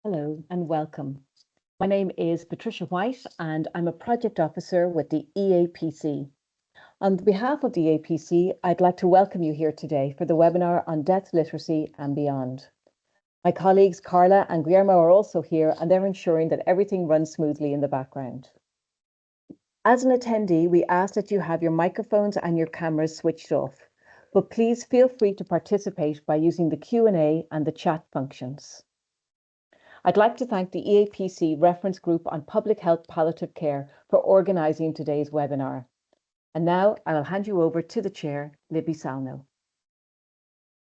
Hello and welcome. My name is Patricia White and I'm a project officer with the EAPC. On behalf of the EAPC, I'd like to welcome you here today for the webinar on death literacy and beyond. My colleagues Carla and Guillermo are also here and they're ensuring that everything runs smoothly in the background. As an attendee, we ask that you have your microphones and your cameras switched off, but please feel free to participate by using the Q&A and the chat functions. I'd like to thank the EAPC Reference Group on Public Health Palliative Care for organising today's webinar. And now I'll hand you over to the chair, Libby Sallnow.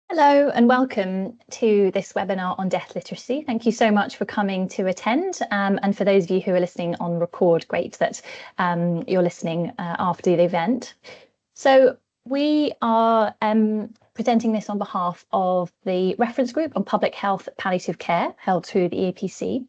Hello and welcome to this webinar on death literacy. Thank you so much for coming to attend. And for those of you who are listening on record, great that you're listening after the event. So we are presenting this on behalf of the Reference Group on Public Health Palliative Care held through the EAPC.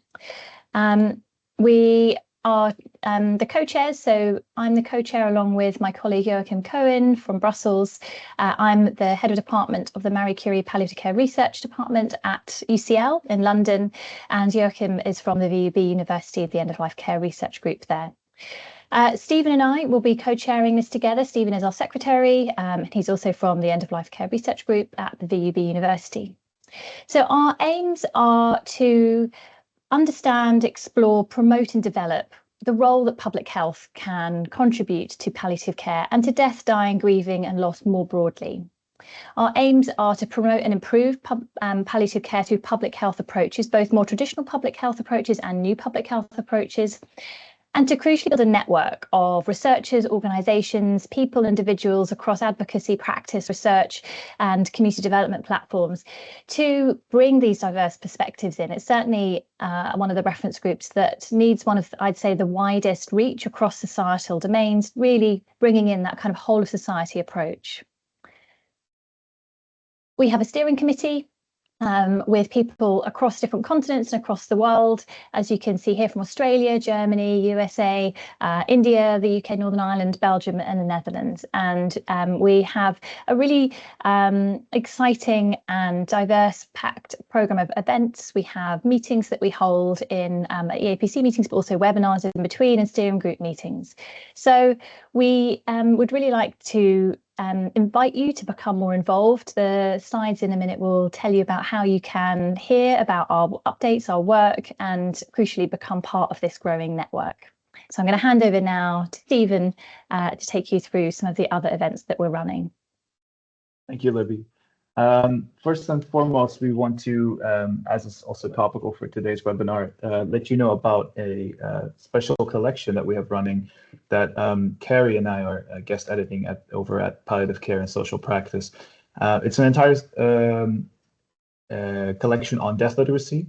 We are the co-chairs, so I'm the co-chair along with my colleague Joachim Cohen from Brussels. I'm the head of department of the Marie Curie Palliative Care Research Department at UCL in London, and Joachim is from the VUB University, the End of Life Care Research Group there. Stephen and I will be co-chairing this together. Stephen is our secretary. He's also from the End of Life Care Research Group at the VUB University. So our aims are to understand, explore, promote and develop the role that public health can contribute to palliative care and to death, dying, grieving and loss more broadly. Our aims are to promote and improve palliative care through public health approaches, both more traditional public health approaches and new public health approaches, and to crucially build a network of researchers, organisations, people, individuals across advocacy, practice, research and community development platforms to bring these diverse perspectives in. It's certainly one of the reference groups that needs one of, I'd say, the widest reach across societal domains, really bringing in that kind of whole of society approach. We have a steering committee with people across different continents and across the world, as you can see here from Australia, Germany, USA, India, the UK, Northern Ireland, Belgium and the Netherlands. And we have a really exciting and diverse packed programme of events. We have meetings that we hold in EAPC meetings, but also webinars in between and steering group meetings. So we would really like to invite you to become more involved. The slides in a minute will tell you about how you can hear about our updates, our work, and crucially become part of this growing network. So I'm going to hand over now to Stephen to take you through some of the other events that we're running. Thank you, Libby. First and foremost, we want to, as is also topical for today's webinar, let you know about a special collection that we have running that Kerrie and I are guest editing over at Palliative Care and Social Practice. It's an entire collection on death literacy,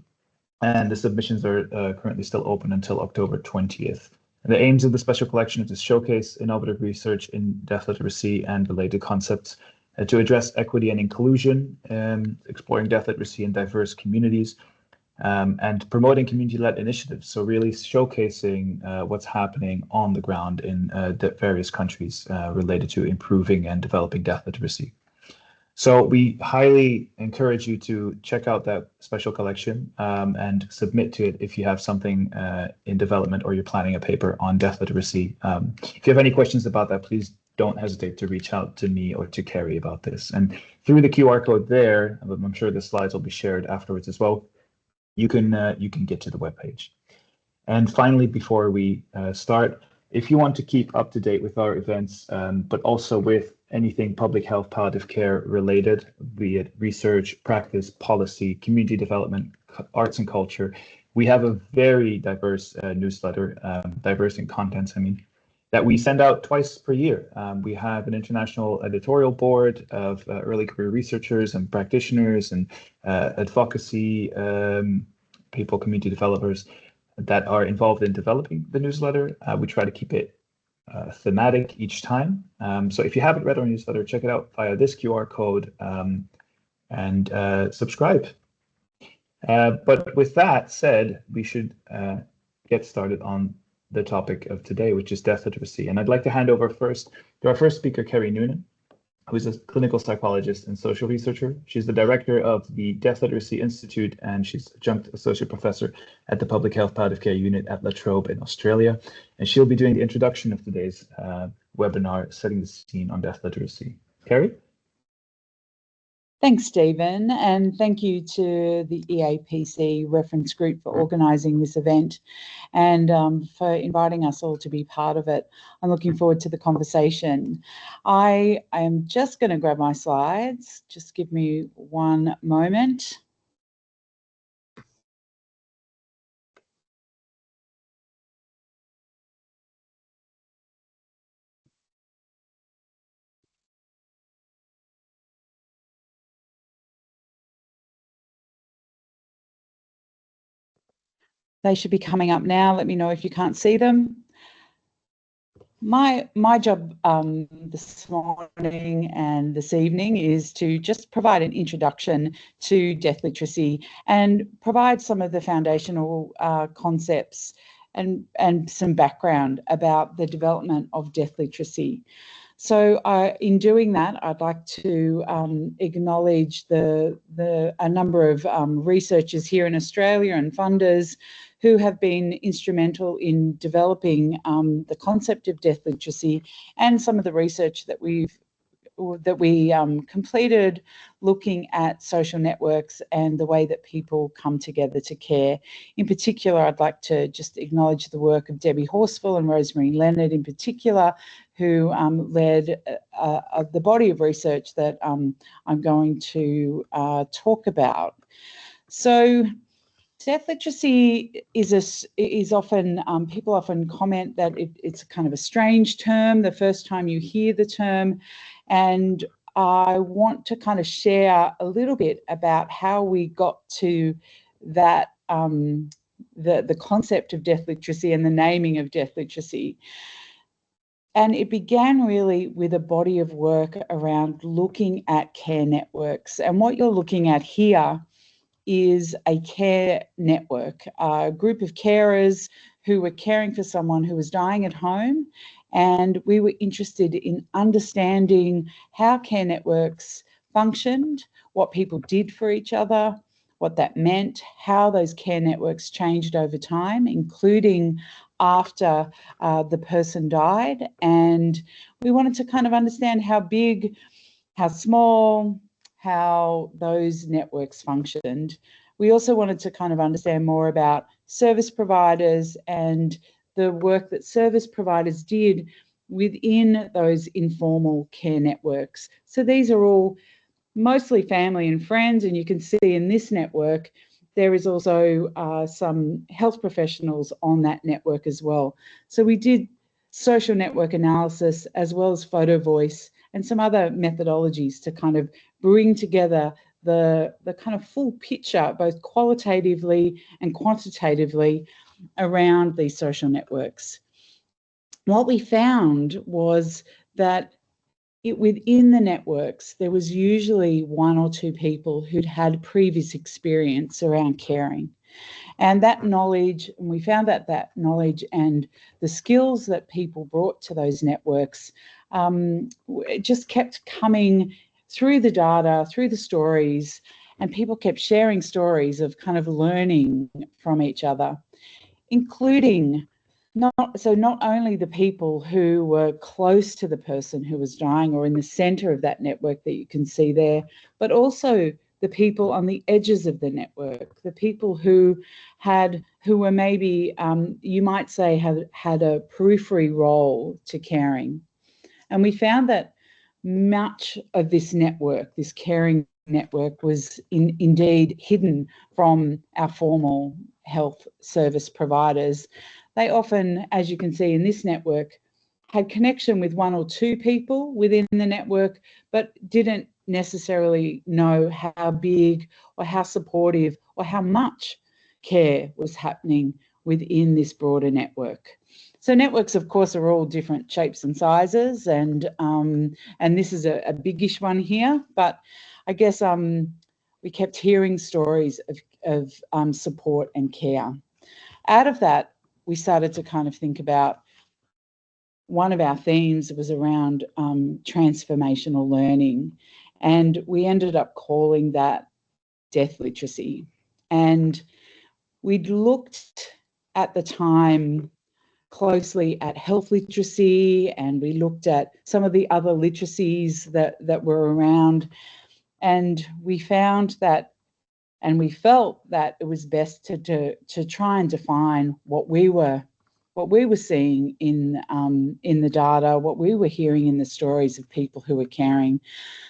and the submissions are currently still open until October 20th. And the aims of the special collection is to showcase innovative research in death literacy and related concepts, to address equity and inclusion, exploring death literacy in diverse communities, and promoting community-led initiatives. So really showcasing what's happening on the ground in the various countries related to improving and developing death literacy. So we highly encourage you to check out that special collection and submit to it if you have something in development or you're planning a paper on death literacy. If you have any questions about that, please don't hesitate to reach out to me or to Kerrie about this. And through the QR code there, I'm sure the slides will be shared afterwards as well, you can get to the webpage. And finally, before we start, if you want to keep up to date with our events, but also with anything public health, palliative care related, be it research, practice, policy, community development, arts and culture, we have a very diverse newsletter, diverse in contents, that we send out twice per year. We have an international editorial board of early career researchers and practitioners and advocacy people, community developers that are involved in developing the newsletter. We try to keep it thematic each time. So if you haven't read our newsletter, check it out via this QR code and subscribe. But with that said, we should get started on the topic of today, which is death literacy. And I'd like to hand over first to our first speaker, Kerrie Noonan. who is a clinical psychologist and social researcher. She's the director of the Deaf Literacy Institute, and she's adjunct associate professor at the Public Health Palliative Care Unit at La Trobe in Australia. And she'll be doing the introduction of today's webinar, Setting the Scene on Deaf Literacy. Kerrie? Thanks, Stephen, and thank you to the EAPC reference group for organising this event and for inviting us all to be part of it. I'm looking forward to the conversation. I am just going to grab my slides. Just give me one moment. They should be coming up now. Let me know if you can't see them. My job this morning and this evening is to just provide an introduction to deaf literacy and provide some of the foundational concepts and some background about the development of deaf literacy. So in doing that, I'd like to acknowledge a number of researchers here in Australia and funders who have been instrumental in developing the concept of deaf literacy and some of the research that we completed looking at social networks and the way that people come together to care. In particular, I'd like to just acknowledge the work of Debbie Horsfall and Rosemary Leonard in particular, who led the body of research that I'm going to talk about. So deaf literacy is often, people often comment that it's kind of a strange term the first time you hear the term, and I want to kind of share a little bit about how we got to that, the concept of deaf literacy and the naming of deaf literacy. And it began really with a body of work around looking at care networks. And what you're looking at here is a care network, a group of carers who were caring for someone who was dying at home. And we were interested in understanding how care networks functioned, what people did for each other, what that meant, how those care networks changed over time, including after the person died. And we wanted to kind of understand how big, how small, how those networks functioned. We also wanted to kind of understand more about service providers and the work that service providers did within those informal care networks. So these are all mostly family and friends, and you can see in this network there is also some health professionals on that network as well. So we did social network analysis as well as photo voice and some other methodologies to kind of bring together the kind of full picture, both qualitatively and quantitatively, around these social networks. What we found was that within the networks, there was usually one or two people who'd had previous experience around caring. And that knowledge, and we found that that knowledge and the skills that people brought to those networks it just kept coming through the data, through the stories, and people kept sharing stories of kind of learning from each other, including not only the people who were close to the person who was dying or in the center of that network that you can see there, but also the people on the edges of the network, the people who were maybe, you might say, had a periphery role to caring. And we found that much of this network, this caring network, was indeed hidden from our formal health service providers. They often, as you can see in this network, had connection with one or two people within the network, but didn't necessarily know how big or how supportive or how much care was happening within this broader network. So networks, of course, are all different shapes and sizes, and this is a biggish one here. But I guess we kept hearing stories of support and care. Out of that, we started to kind of think about one of our themes was around transformational learning, and we ended up calling that death literacy. And we'd looked at the time closely at health literacy, and we looked at some of the other literacies that were around, and we found that, and we felt that it was best to try and define what we were seeing in the data, what we were hearing in the stories of people who were caring.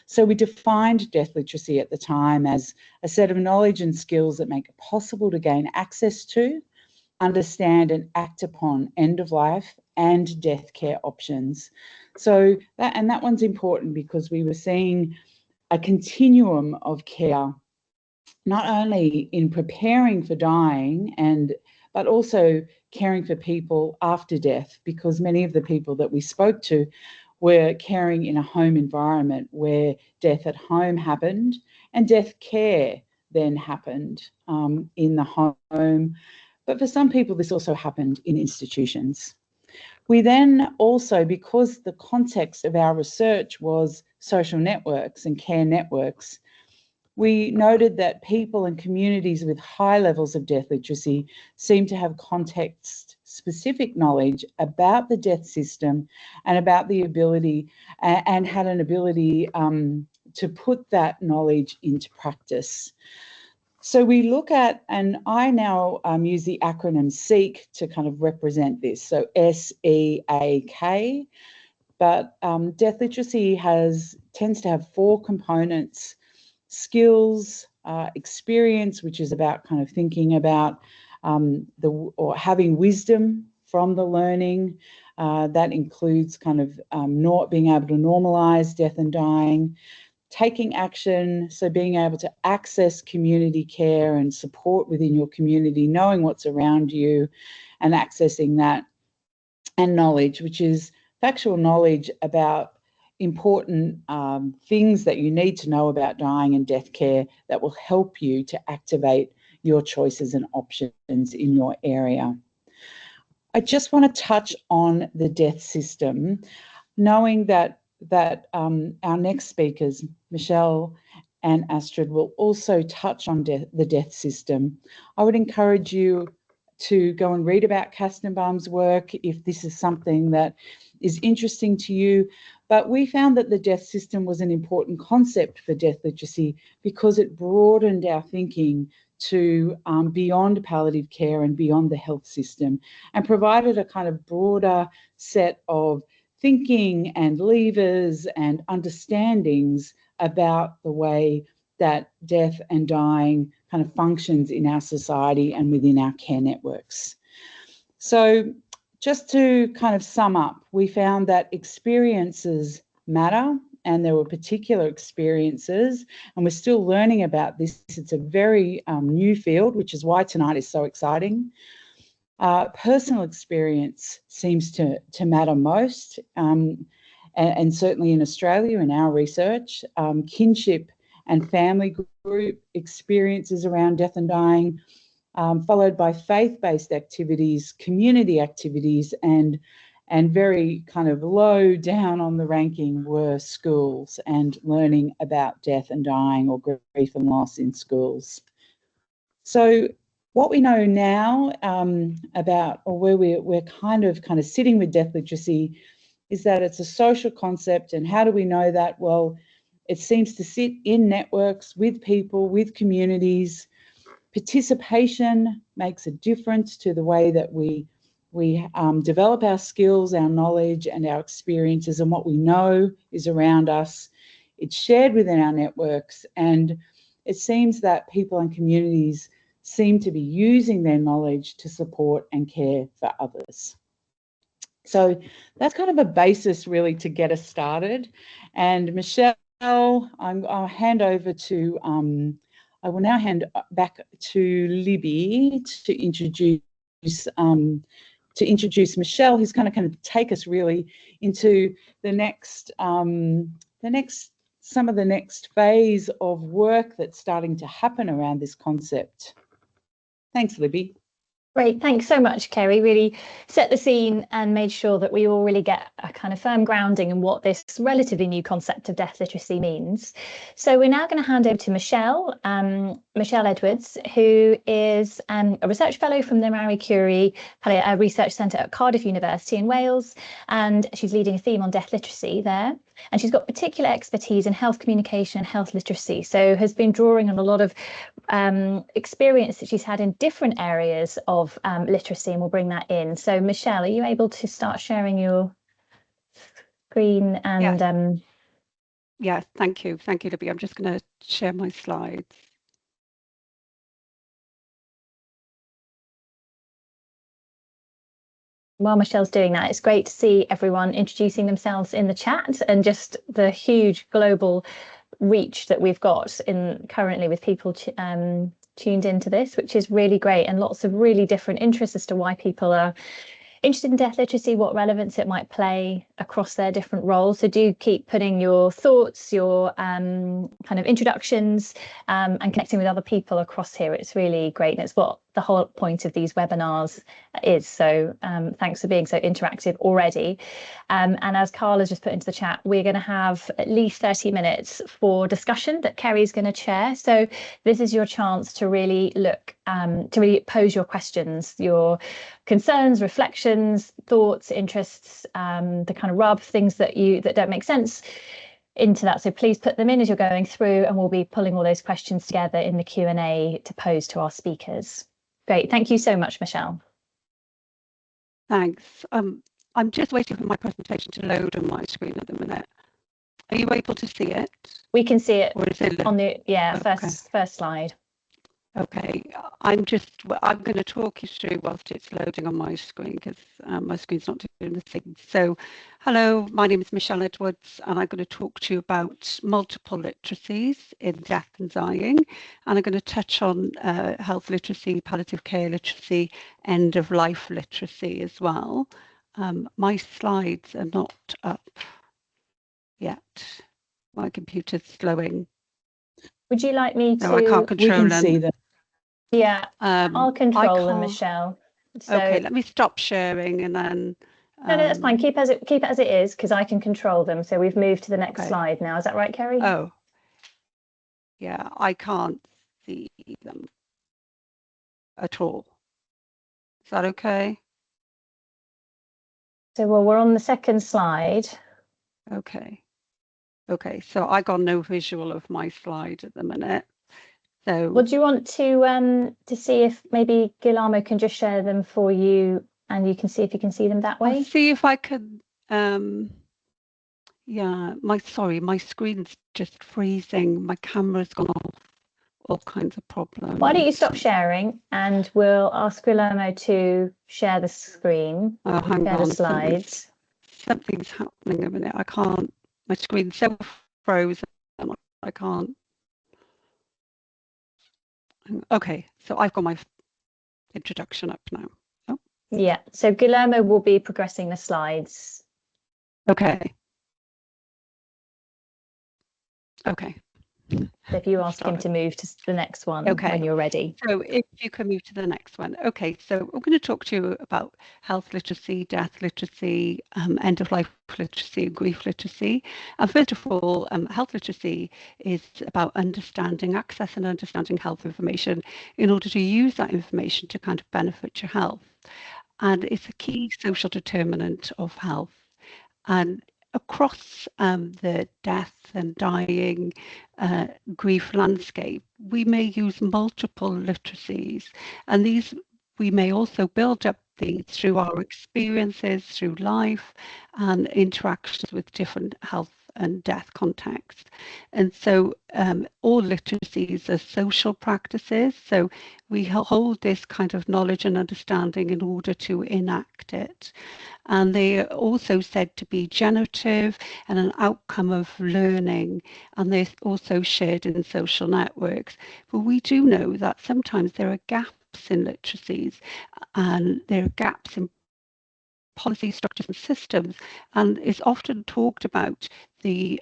So we defined death literacy at the time as a set of knowledge and skills that make it possible to gain access to, understand and act upon end of life and death care options. So that one's important because we were seeing a continuum of care, not only in preparing for dying but also caring for people after death, because many of the people that we spoke to were caring in a home environment where death at home happened and death care then happened in the home. But for some people, this also happened in institutions. We then also, because the context of our research was social networks and care networks, we noted that people and communities with high levels of death literacy seem to have context-specific knowledge about the death system and about the ability, and had an ability to put that knowledge into practice. So we look at, and I now use the acronym SEEK to kind of represent this, so SEAK, but death literacy tends to have 4 components: skills, experience, which is about kind of thinking about or having wisdom from the learning. That includes kind of not being able to normalise death and dying. Taking action, so being able to access community care and support within your community, knowing what's around you and accessing that. And knowledge, which is factual knowledge about important things that you need to know about dying and death care that will help you to activate your choices and options in your area. I just want to touch on the death system, knowing that our next speakers, Michelle and Astrid, will also touch on the death system. I would encourage you to go and read about Kastenbaum's work if this is something that is interesting to you. But we found that the death system was an important concept for death literacy because it broadened our thinking to beyond palliative care and beyond the health system, and provided a kind of broader set of thinking and levers and understandings about the way that death and dying kind of functions in our society and within our care networks. So just to kind of sum up, we found that experiences matter, and there were particular experiences, and we're still learning about this. It's a very new field, which is why tonight is so exciting. Personal experience seems to matter most, and certainly in Australia, in our research, kinship and family group experiences around death and dying, followed by faith-based activities, community activities, and very kind of low down on the ranking were schools and learning about death and dying or grief and loss in schools. So what we know now about, or where we're kind of sitting with death literacy, is that it's a social concept. And how do we know that? Well, it seems to sit in networks with people, with communities. Participation makes a difference to the way that we develop our skills, our knowledge and our experiences, and what we know is around us. It's shared within our networks, and it seems that people and communities seem to be using their knowledge to support and care for others. So that's kind of a basis really to get us started. And Michelle, I'll hand over to, I will now hand back to Libby to introduce Michelle, who's going to kind of take us really into the next, some of the next phase of work that's starting to happen around this concept. Thanks, Libby. Great, thanks so much, Kerrie. Really set the scene and made sure that we all really get a kind of firm grounding in what this relatively new concept of death literacy means. So we're now going to hand over to Michelle Edwards, who is a research fellow from the Marie Curie Research Centre at Cardiff University in Wales, and she's leading a theme on death literacy there. And she's got particular expertise in health communication and health literacy, so has been drawing on a lot of experience that she's had in different areas of literacy, and we'll bring that in. So Michelle, are you able to start sharing your screen? And yes, thank you, Libby. I'm just going to share my slides. While Michelle's doing that, it's great to see everyone introducing themselves in the chat, and just the huge global reach that we've got currently with people tuned into this, which is really great, and lots of really different interests as to why people are interested in death literacy, what relevance it might play across their different roles. So do keep putting your thoughts, your kind of introductions, and connecting with other people across here. It's really great, and it's what the whole point of these webinars is. So thanks for being so interactive already. And as Carl has just put into the chat, we're going to have at least 30 minutes for discussion that Kerrie's going to chair. So this is your chance to really to really pose your questions, your concerns, reflections, thoughts, interests, the kind of rub, things that don't make sense into that. So please put them in as you're going through, and we'll be pulling all those questions together in the Q&A to pose to our speakers. Great, thank you so much, Michelle. Thanks. I'm just waiting for my presentation to load on my screen at the minute. Are you able to see it? We can see it, or is it on the first slide. Okay, I'm going to talk you through whilst it's loading on my screen, because my screen's not doing the thing. So, hello, my name is Michelle Edwards, and I'm going to talk to you about multiple literacies in death and dying, and I'm going to touch on health literacy, palliative care literacy, end of life literacy as well. My slides are not up yet. My computer's slowing. Would you like me to? No, I can't control them. See them. Yeah, I'll control them, Michelle. So, okay, let me stop sharing and then. No, that's fine. Keep it as it is, because I can control them. So we've moved to the next slide now. Is that right, Kerrie? Oh, yeah, I can't see them at all. Is that okay? So, well, we're on the second slide. Okay. Okay, so I got no visual of my slide at the minute. So, would you want to see if maybe Guillermo can just share them for you, and you can see if you can see them that way? I'll see if I can. Yeah, my screen's just freezing. My camera's gone off. All kinds of problems. Why don't you stop sharing, and we'll ask Guillermo to share the screen, hang share on, the slides. Something's happening a minute. I can't. My screen's so frozen. I can't. Okay, so I've got my introduction up now. Oh. Yeah, so Guillermo will be progressing the slides. Okay. Okay. So if you ask him to move to the next one when you're ready. So if you can move to the next one. Okay, so I'm going to talk to you about health literacy, death literacy, end of life literacy, grief literacy. And first of all, health literacy is about access and understanding health information in order to use that information to kind of benefit your health. And it's a key social determinant of health. And across the death and dying grief landscape, we may use multiple literacies, and these we may also build up these through our experiences, through life, and interactions with different health and death contexts. And so all literacies are social practices, so we hold this kind of knowledge and understanding in order to enact it. And they are also said to be generative and an outcome of learning, and they're also shared in social networks. But we do know that sometimes there are gaps in literacies, and there are gaps in policy structures and systems, and it's often talked about the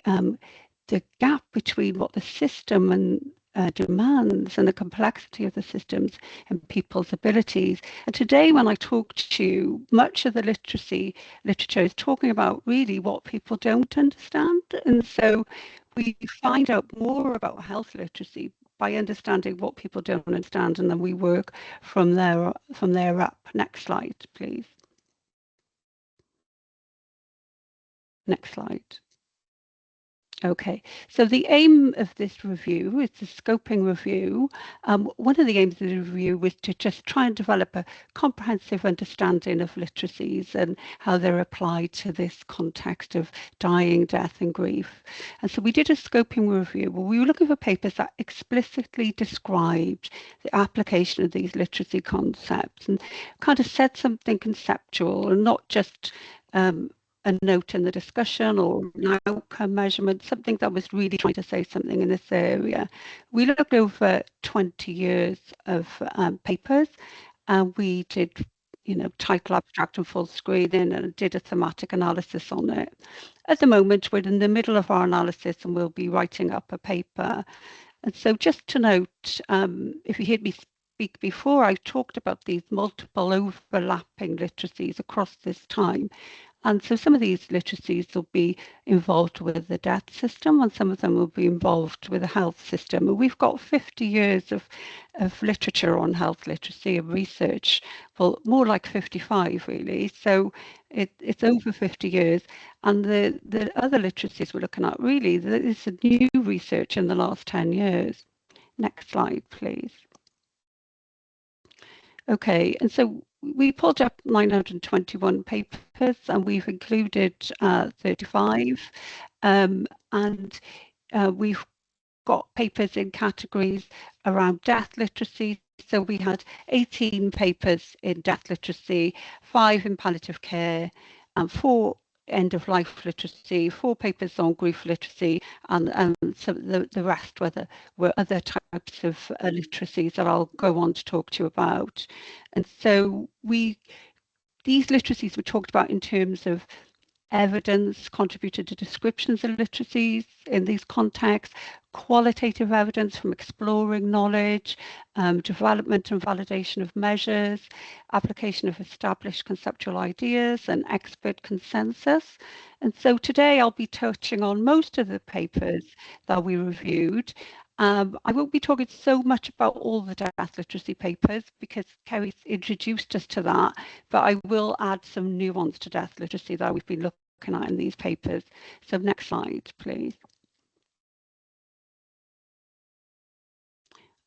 gap between what the system and demands and the complexity of the systems and people's abilities. And today, when I talk to you, much of the literature is talking about really what people don't understand. And so we find out more about health literacy by understanding what people don't understand, and then we work from there up. Next slide, please. Next slide. Okay, so the aim of this review is the scoping review. One of the aims of the review was to just try and develop a comprehensive understanding of literacies and how they're applied to this context of dying, death and grief. And so we did a scoping review where we were looking for papers that explicitly described the application of these literacy concepts and kind of said something conceptual and not just a note in the discussion or an outcome measurement, something that was really trying to say something in this area. We looked over 20 years of papers, and we did, title, abstract and full screening, and did a thematic analysis on it. At the moment, we're in the middle of our analysis and we'll be writing up a paper. And so just to note, if you heard me speak before, I talked about these multiple overlapping literacies across this time. And so some of these literacies will be involved with the death system and some of them will be involved with the health system. And we've got 50 years of literature on health literacy and research, well, more like 55 really. So it's over 50 years. And the other literacies we're looking at really, there's a new research in the last 10 years. Next slide, please. Okay, and so we pulled up 921 papers and we've included 35 and we've got papers in categories around death literacy. So we had 18 papers in death literacy, 5 in palliative care, and 4 end-of-life literacy, 4 papers on grief literacy, and so the rest were other types of literacies that I'll go on to talk to you about. And so these literacies were talked about in terms of evidence contributed to descriptions of literacies in these contexts, qualitative evidence from exploring knowledge, development and validation of measures, application of established conceptual ideas and expert consensus. And so today I'll be touching on most of the papers that we reviewed. I won't be talking so much about all the death literacy papers because Kerrie's introduced us to that, but I will add some nuance to death literacy that we've been looking at in these papers. So next slide, please.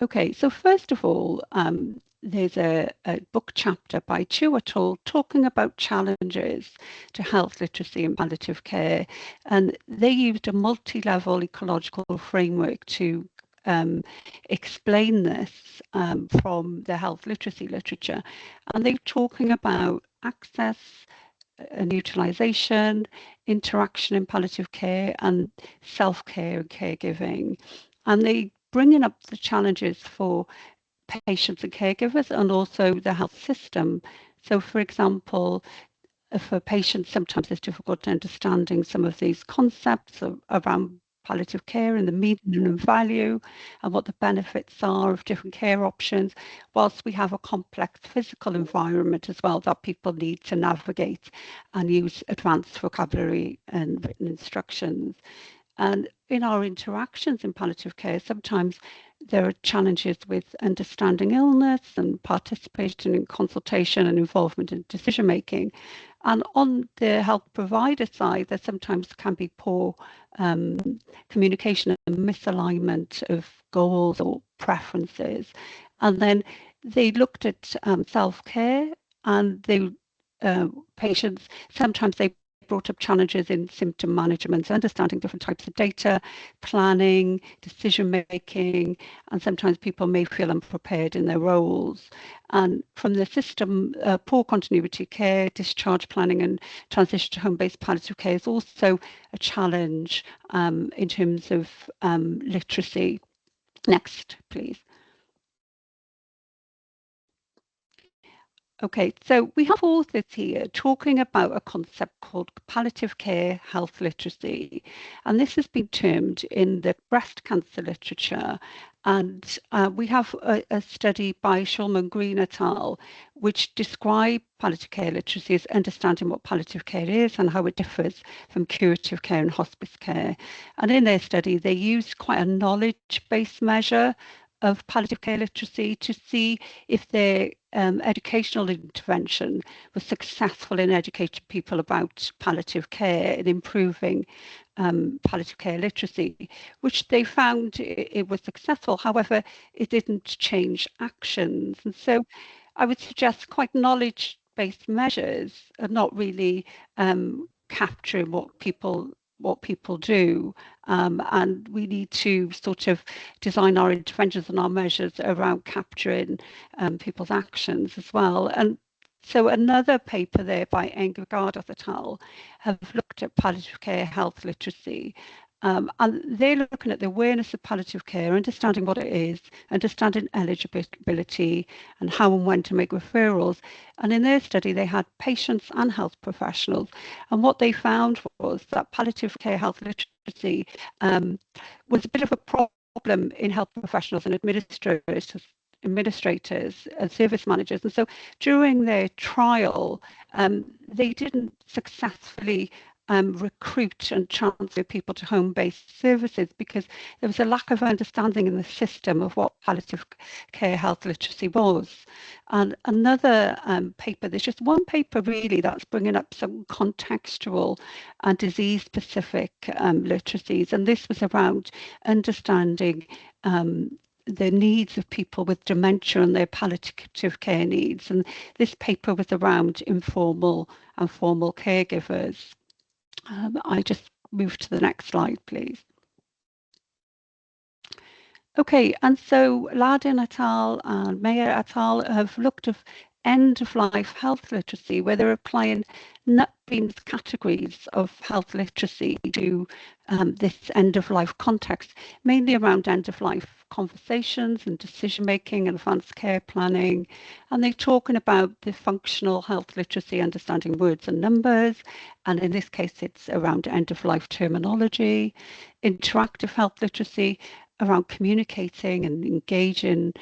Okay, so first of all, there's a book chapter by Chu et al. Talking about challenges to health literacy and palliative care, and they used a multi-level ecological framework to explain this from the health literacy literature, and they're talking about access and utilisation, interaction in palliative care, and self-care and caregiving, and they bringing up the challenges for patients and caregivers and also the health system. So, for example, for patients, sometimes it's difficult understanding some of these concepts around palliative care and the meaning and value and what the benefits are of different care options, whilst we have a complex physical environment as well that people need to navigate and use advanced vocabulary and written instructions. And in our interactions in palliative care, sometimes there are challenges with understanding illness and participating in consultation and involvement in decision making. And on the health provider side, there sometimes can be poor communication and misalignment of goals or preferences. And then they looked at self-care, and they patients, sometimes they brought up challenges in symptom management, understanding different types of data, planning, decision making, and sometimes people may feel unprepared in their roles. And from the system, poor continuity care, discharge planning and transition to home-based palliative care is also a challenge in terms of literacy. Next, please. Okay, so we have authors here talking about a concept called palliative care health literacy, and this has been termed in the breast cancer literature. And we have a study by Shulman Green et al., which describe palliative care literacy as understanding what palliative care is and how it differs from curative care and hospice care. And in their study, they used quite a knowledge-based measure of palliative care literacy to see if their educational intervention was successful in educating people about palliative care and improving palliative care literacy, which they found it was successful. However, it didn't change actions. And so I would suggest quite knowledge-based measures are not really capturing what people do, and we need to sort of design our interventions and our measures around capturing people's actions as well. And so another paper there by Engelgard et al. Have looked at palliative care health literacy. And they're looking at the awareness of palliative care, understanding what it is, understanding eligibility and how and when to make referrals. And in their study, they had patients and health professionals. And what they found was that palliative care health literacy was a bit of a problem in health professionals and administrators and service managers. And so during their trial, they didn't successfully recruit and transfer people to home-based services because there was a lack of understanding in the system of what palliative care health literacy was. And another paper, there's just one paper really that's bringing up some contextual and disease-specific literacies, and this was around understanding the needs of people with dementia and their palliative care needs. And this paper was around informal and formal caregivers. I just move to the next slide, please. Okay, and so Lardin et al. And Mayer et al. Have looked at end-of-life health literacy, where they're applying NUTBEAM's categories of health literacy to this end-of-life context, mainly around end-of-life conversations and decision-making and advanced care planning. And they're talking about the functional health literacy, understanding words and numbers. And in this case, it's around end-of-life terminology, interactive health literacy, around communicating and engaging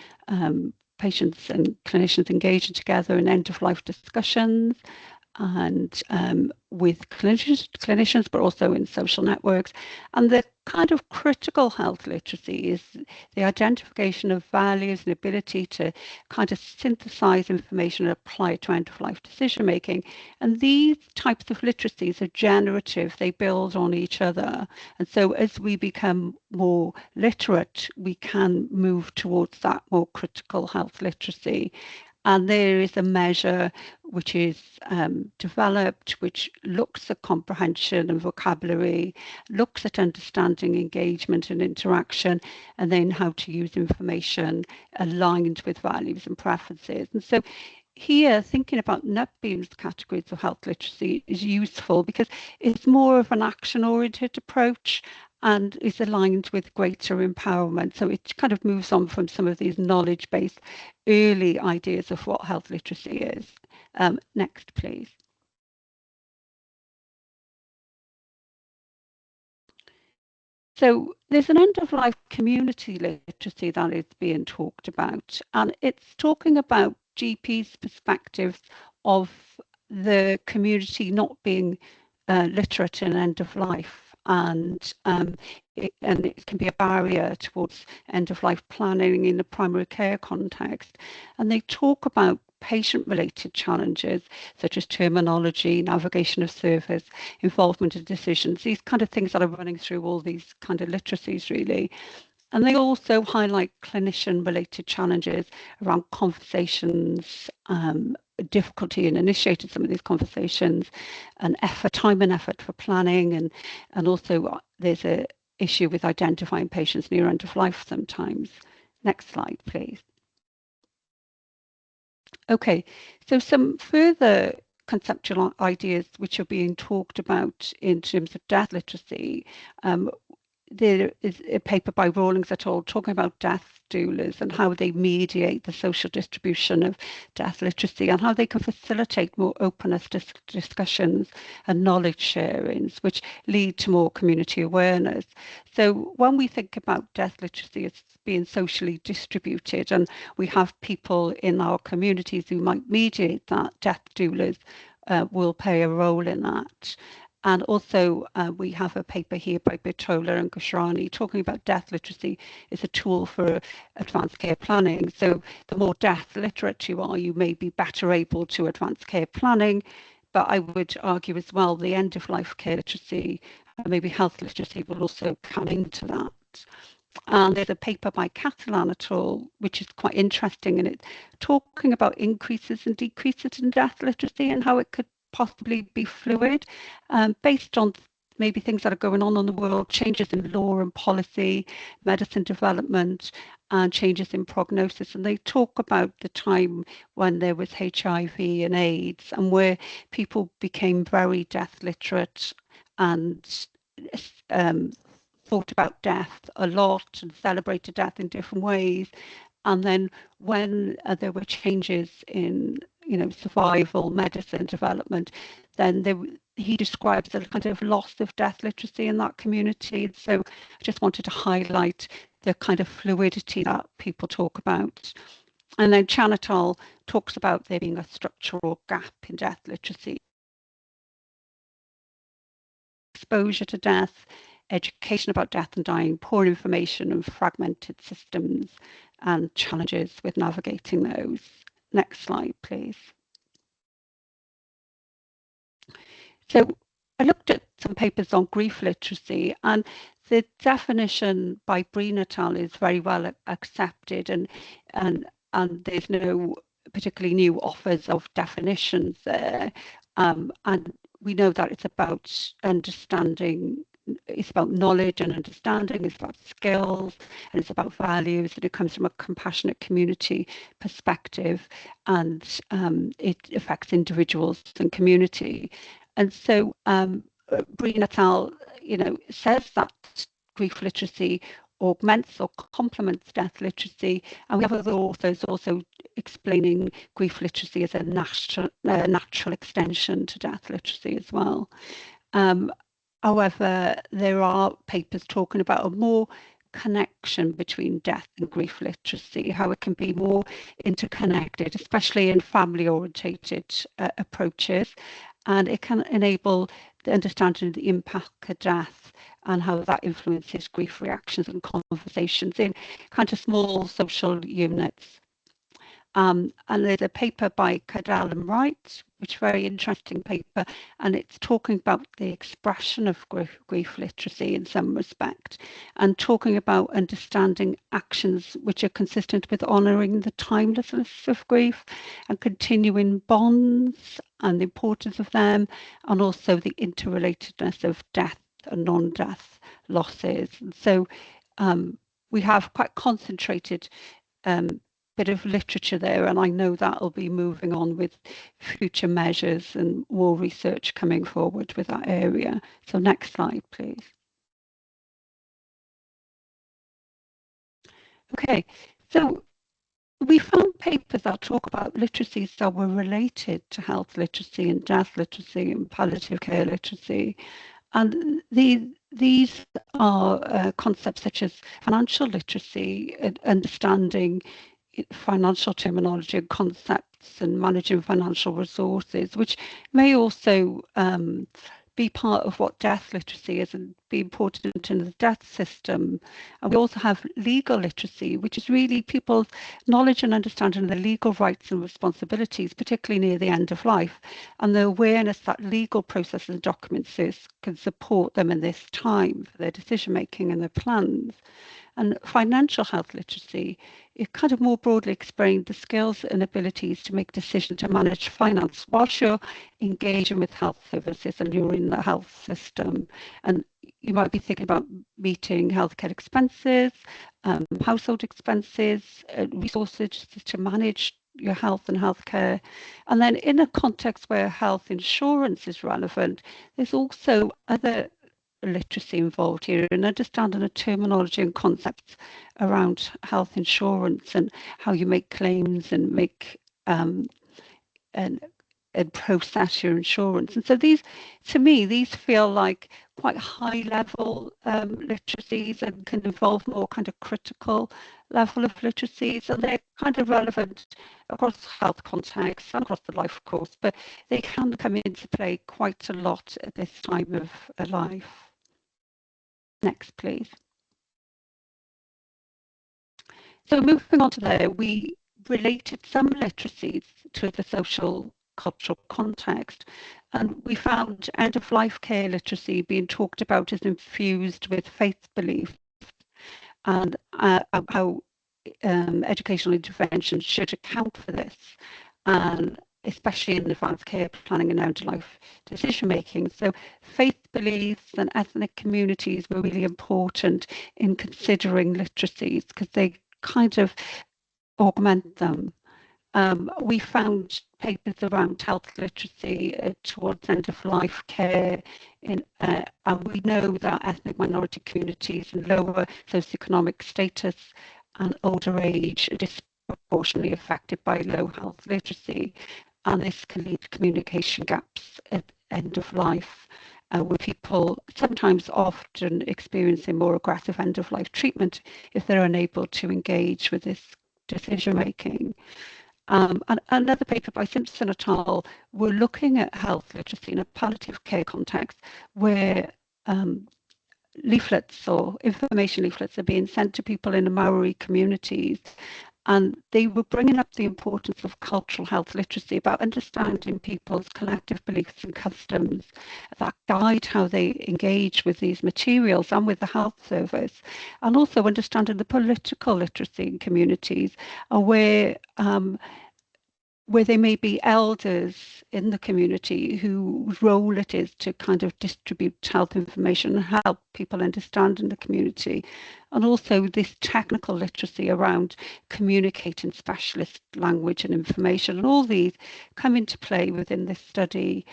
patients and clinicians engaging together in end-of-life discussions and with clinicians, but also in social networks. And the kind of critical health literacy is the identification of values and ability to kind of synthesize information and apply it to end-of-life decision making. And these types of literacies are generative, they build on each other. And so as we become more literate, we can move towards that more critical health literacy. And there is a measure which is developed, which looks at comprehension and vocabulary, looks at understanding, engagement and interaction, and then how to use information aligned with values and preferences. And so here, thinking about NUTBEAM's categories of health literacy is useful because it's more of an action-oriented approach and is aligned with greater empowerment. So it kind of moves on from some of these knowledge-based early ideas of what health literacy is. Next, please. So there's an end-of-life community literacy that is being talked about, and it's talking about GPs' perspectives of the community not being literate in end-of-life. And it can be a barrier towards end-of-life planning in the primary care context. And they talk about patient-related challenges such as terminology, navigation of service, involvement in decisions, these kind of things that are running through all these kind of literacies really. And they also highlight clinician-related challenges around conversations, difficulty in initiating some of these conversations, and time and effort for planning, and also there's an issue with identifying patients near end of life sometimes. Next slide, please. Okay, so some further conceptual ideas which are being talked about in terms of death literacy. There is a paper by Rawlings et al. Talking about death doulas and how they mediate the social distribution of death literacy and how they can facilitate more openness discussions and knowledge sharings, which lead to more community awareness. So when we think about death literacy as being socially distributed, and we have people in our communities who might mediate that, death doulas will play a role in that. And also we have a paper here by Bitola and Goshrani talking about death literacy is a tool for advanced care planning. So the more death literate you are, you may be better able to advance care planning. But I would argue as well, the end of life care literacy, maybe health literacy will also come into that. And there's a paper by Catalan et al., which is quite interesting, and it's talking about increases and decreases in death literacy and how it could possibly be fluid, based on maybe things that are going on in the world, changes in law and policy, medicine development, and changes in prognosis. And they talk about the time when there was HIV and AIDS and where people became very death literate and thought about death a lot and celebrated death in different ways. And then when there were changes in, survival, medicine development, then he describes a kind of loss of death literacy in that community. So I just wanted to highlight the kind of fluidity that people talk about. And then Chan et al. Talks about there being a structural gap in death literacy. Exposure to death, education about death and dying, poor information and fragmented systems, and challenges with navigating those. Next slide, please. So I looked at some papers on grief literacy, and the definition by Breen et al. Is very well accepted, and there's no particularly new offers of definitions there. And we know that it's about understanding, it's about knowledge and understanding, it's about skills, and it's about values, and it comes from a compassionate community perspective, and it affects individuals and community. And so Breen et al. Says that grief literacy augments or complements death literacy, and we have other authors also explaining grief literacy as a natural extension to death literacy as well. However, there are papers talking about a more connection between death and grief literacy, how it can be more interconnected, especially in family-orientated approaches, and it can enable the understanding of the impact of death and how that influences grief reactions and conversations in kind of small social units. And there's a paper by Cadell and Wright, which is a very interesting paper, and it's talking about the expression of grief literacy in some respect, and talking about understanding actions which are consistent with honouring the timelessness of grief and continuing bonds and the importance of them, and also the interrelatedness of death and non-death losses. And so we have quite concentrated bit of literature there, and I know that will be moving on with future measures and more research coming forward with that area. So next slide, please. Okay, so we found papers that talk about literacies that were related to health literacy and death literacy and palliative care literacy. And these are concepts such as financial literacy, understanding financial terminology and concepts, and managing financial resources, which may also be part of what death literacy is and be important in the death system. And we also have legal literacy, which is really people's knowledge and understanding of their legal rights and responsibilities, particularly near the end of life, and the awareness that legal processes and documents can support them in this time for their decision making and their plans. And financial health literacy, it kind of more broadly explained the skills and abilities to make decisions to manage finance whilst you're engaging with health services and you're in the health system. And you might be thinking about meeting healthcare expenses, household expenses, resources to manage your health and healthcare. And then in a context where health insurance is relevant, there's also other literacy involved here in understanding the terminology and concepts around health insurance and how you make claims and make and process your insurance. And so these, to me, these feel like quite high level literacies and can involve more kind of critical level of literacies, and they're kind of relevant across health contexts and across the life course, but they can come into play quite a lot at this time of life. Next, please. So moving on to there, we related some literacies to the social cultural context, and we found end-of-life care literacy being talked about as infused with faith beliefs, and how educational intervention should account for this, and especially in advanced care planning and end-of-life decision making. So faith beliefs and ethnic communities were really important in considering literacies because they kind of augment them. We found papers around health literacy towards end-of-life care, and we know that ethnic minority communities and lower socioeconomic status and older age are disproportionately affected by low health literacy, and this can lead to communication gaps at end of life, with people sometimes often experiencing more aggressive end-of-life treatment if they're unable to engage with this decision making. And another paper by Simpson et al. Were looking at health literacy in a palliative care context where leaflets or information leaflets are being sent to people in the Maori communities, and they were bringing up the importance of cultural health literacy about understanding people's collective beliefs and customs that guide how they engage with these materials and with the health service, and also understanding the political literacy in communities where there may be elders in the community whose role it is to kind of distribute health information and help people understand in the community. And also this technical literacy around communicating specialist language and information. And all these come into play within this study,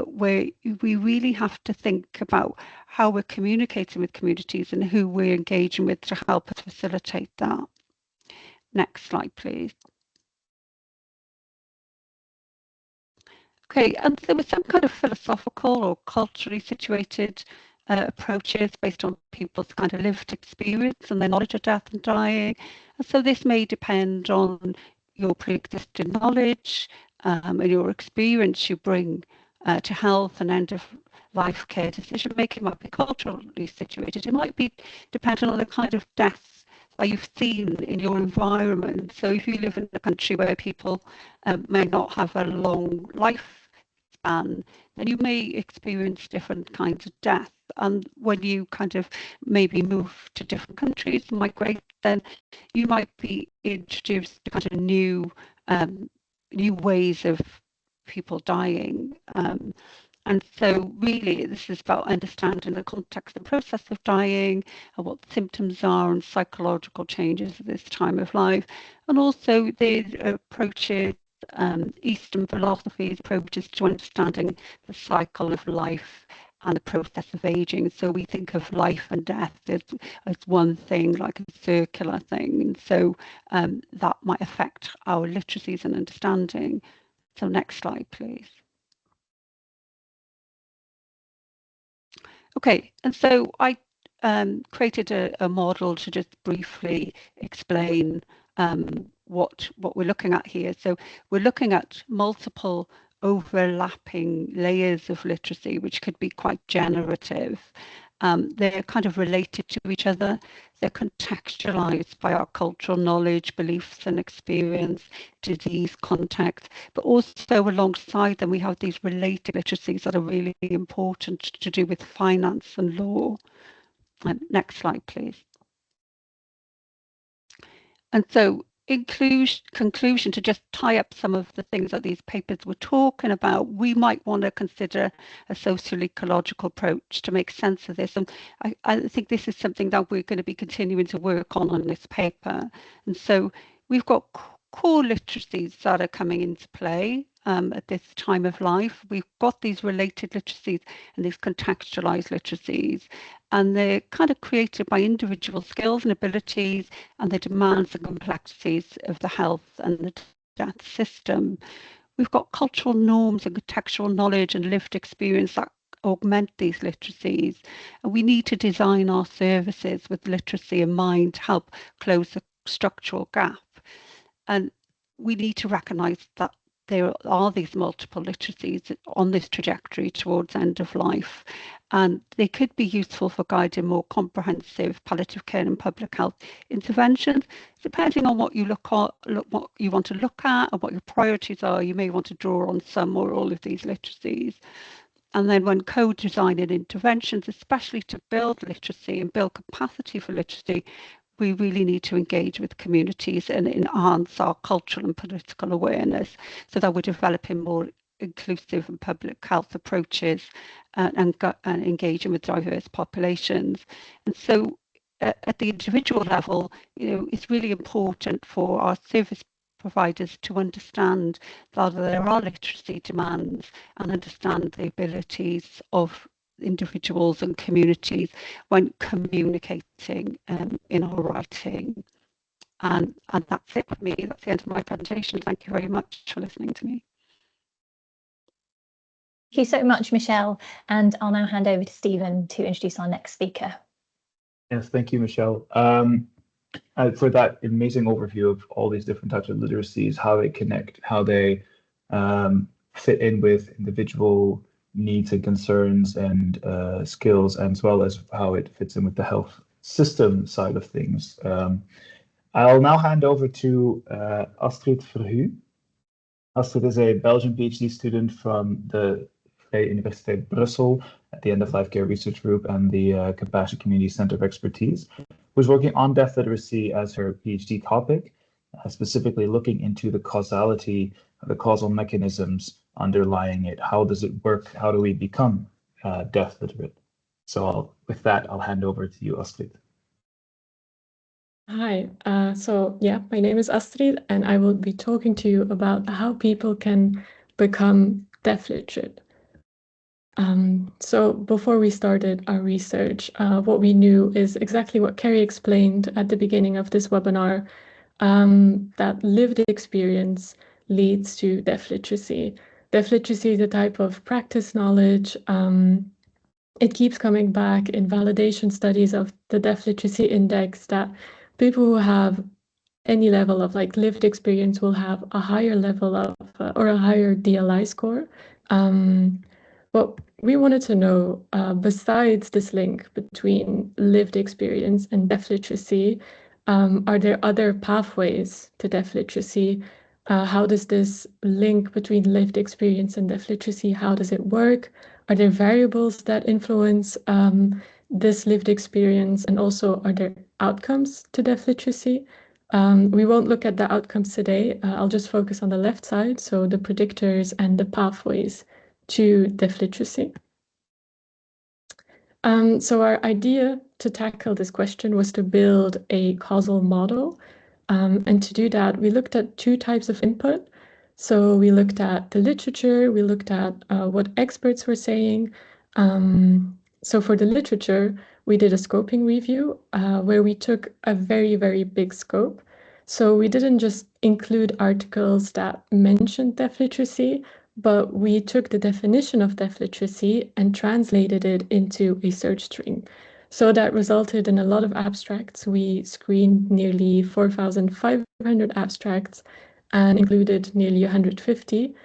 where we really have to think about how we're communicating with communities and who we're engaging with to help us facilitate that. Next slide, please. Okay, and there was some kind of philosophical or culturally situated approaches based on people's kind of lived experience and their knowledge of death and dying. And so this may depend on your pre-existing knowledge and your experience you bring to health and end-of-life care decision making. It might be culturally situated. It might be dependent on the kind of deaths that you've seen in your environment. So if you live in a country where people may not have a long lifespan, then you may experience different kinds of death. And when you kind of maybe move to different countries, migrate, then you might be introduced to kind of new ways of people dying. And so really this is about understanding the context and process of dying and what the symptoms are and psychological changes at this time of life. And also the approaches, Eastern philosophy's approaches to understanding the cycle of life and the process of aging. So we think of life and death as one thing, like a circular thing. And so that might affect our literacies and understanding. So next slide, please. Okay, and so I created a model to just briefly explain what we're looking at here. So we're looking at multiple overlapping layers of literacy, which could be quite generative. They're kind of related to each other. They're contextualized by our cultural knowledge, beliefs and experience, disease context, but also alongside them we have these related literacies that are really important to do with finance and law. Next slide, please. And so in conclusion, to just tie up some of the things that these papers were talking about, we might want to consider a social-ecological approach to make sense of this. And I think this is something that we're going to be continuing to work on this paper. And so we've got core literacies that are coming into play at this time of life. We've got these related literacies and these contextualized literacies. and they're kind of created by individual skills and abilities and the demands and complexities of the health and the death system. We've got cultural norms and contextual knowledge and lived experience that augment these literacies, and we need to design our services with literacy in mind to help close the structural gap. And we need to recognise that there are these multiple literacies on this trajectory towards end of life, and they could be useful for guiding more comprehensive palliative care and public health interventions. Depending on what you what you want to look at and what your priorities are, you may want to draw on some or all of these literacies. And then when co-designing interventions, especially to build literacy and build capacity for literacy, we really need to engage with communities and enhance our cultural and political awareness so that we're developing more inclusive and public health approaches and engaging with diverse populations. And so at the individual level, it's really important for our service providers to understand that there are literacy demands and understand the abilities of individuals and communities when communicating in our writing. And that's it for me. That's the end of my presentation. Thank you very much for listening to me. Thank you so much, Michelle. And I'll now hand over to Stephen to introduce our next speaker. Yes, thank you, Michelle. For that amazing overview of all these different types of literacies, how they connect, how they fit in with individual needs and concerns and skills, as well as how it fits in with the health system side of things. I'll now hand over to Astrid Verhue. Astrid is a Belgian PhD student from the Vrije Universiteit Brussel at the End of Life Care Research Group and the Compassion Community Center of Expertise, who's working on death literacy as her PhD topic, specifically looking into the causality, the causal mechanisms underlying it. How does it work? How do we become death literate? So with that, I'll hand over to you, Astrid. Hi, my name is Astrid, and I will be talking to you about how people can become death literate. So before we started our research, what we knew is exactly what Kerrie explained at the beginning of this webinar, that lived experience leads to death literacy. Death literacy is a type of practice knowledge. It keeps coming back in validation studies of the death literacy index that people who have any level of lived experience will have a higher level of or a higher DLI score. What we wanted to know, besides this link between lived experience and death literacy, are there other pathways to death literacy? How does this link between lived experience and death literacy, how does it work? Are there variables that influence this lived experience, and also are there outcomes to death literacy? We won't look at the outcomes today. I'll just focus on the left side, so the predictors and the pathways to death literacy. So our idea to tackle this question was to build a causal model. And to do that, we looked at two types of input. So we looked at the literature, we looked at what experts were saying. So for the literature, we did a scoping review where we took a very, very big scope. So we didn't just include articles that mentioned death literacy, but we took the definition of death literacy and translated it into a search string. So that resulted in a lot of abstracts. We screened nearly 4,500 abstracts and included nearly 150.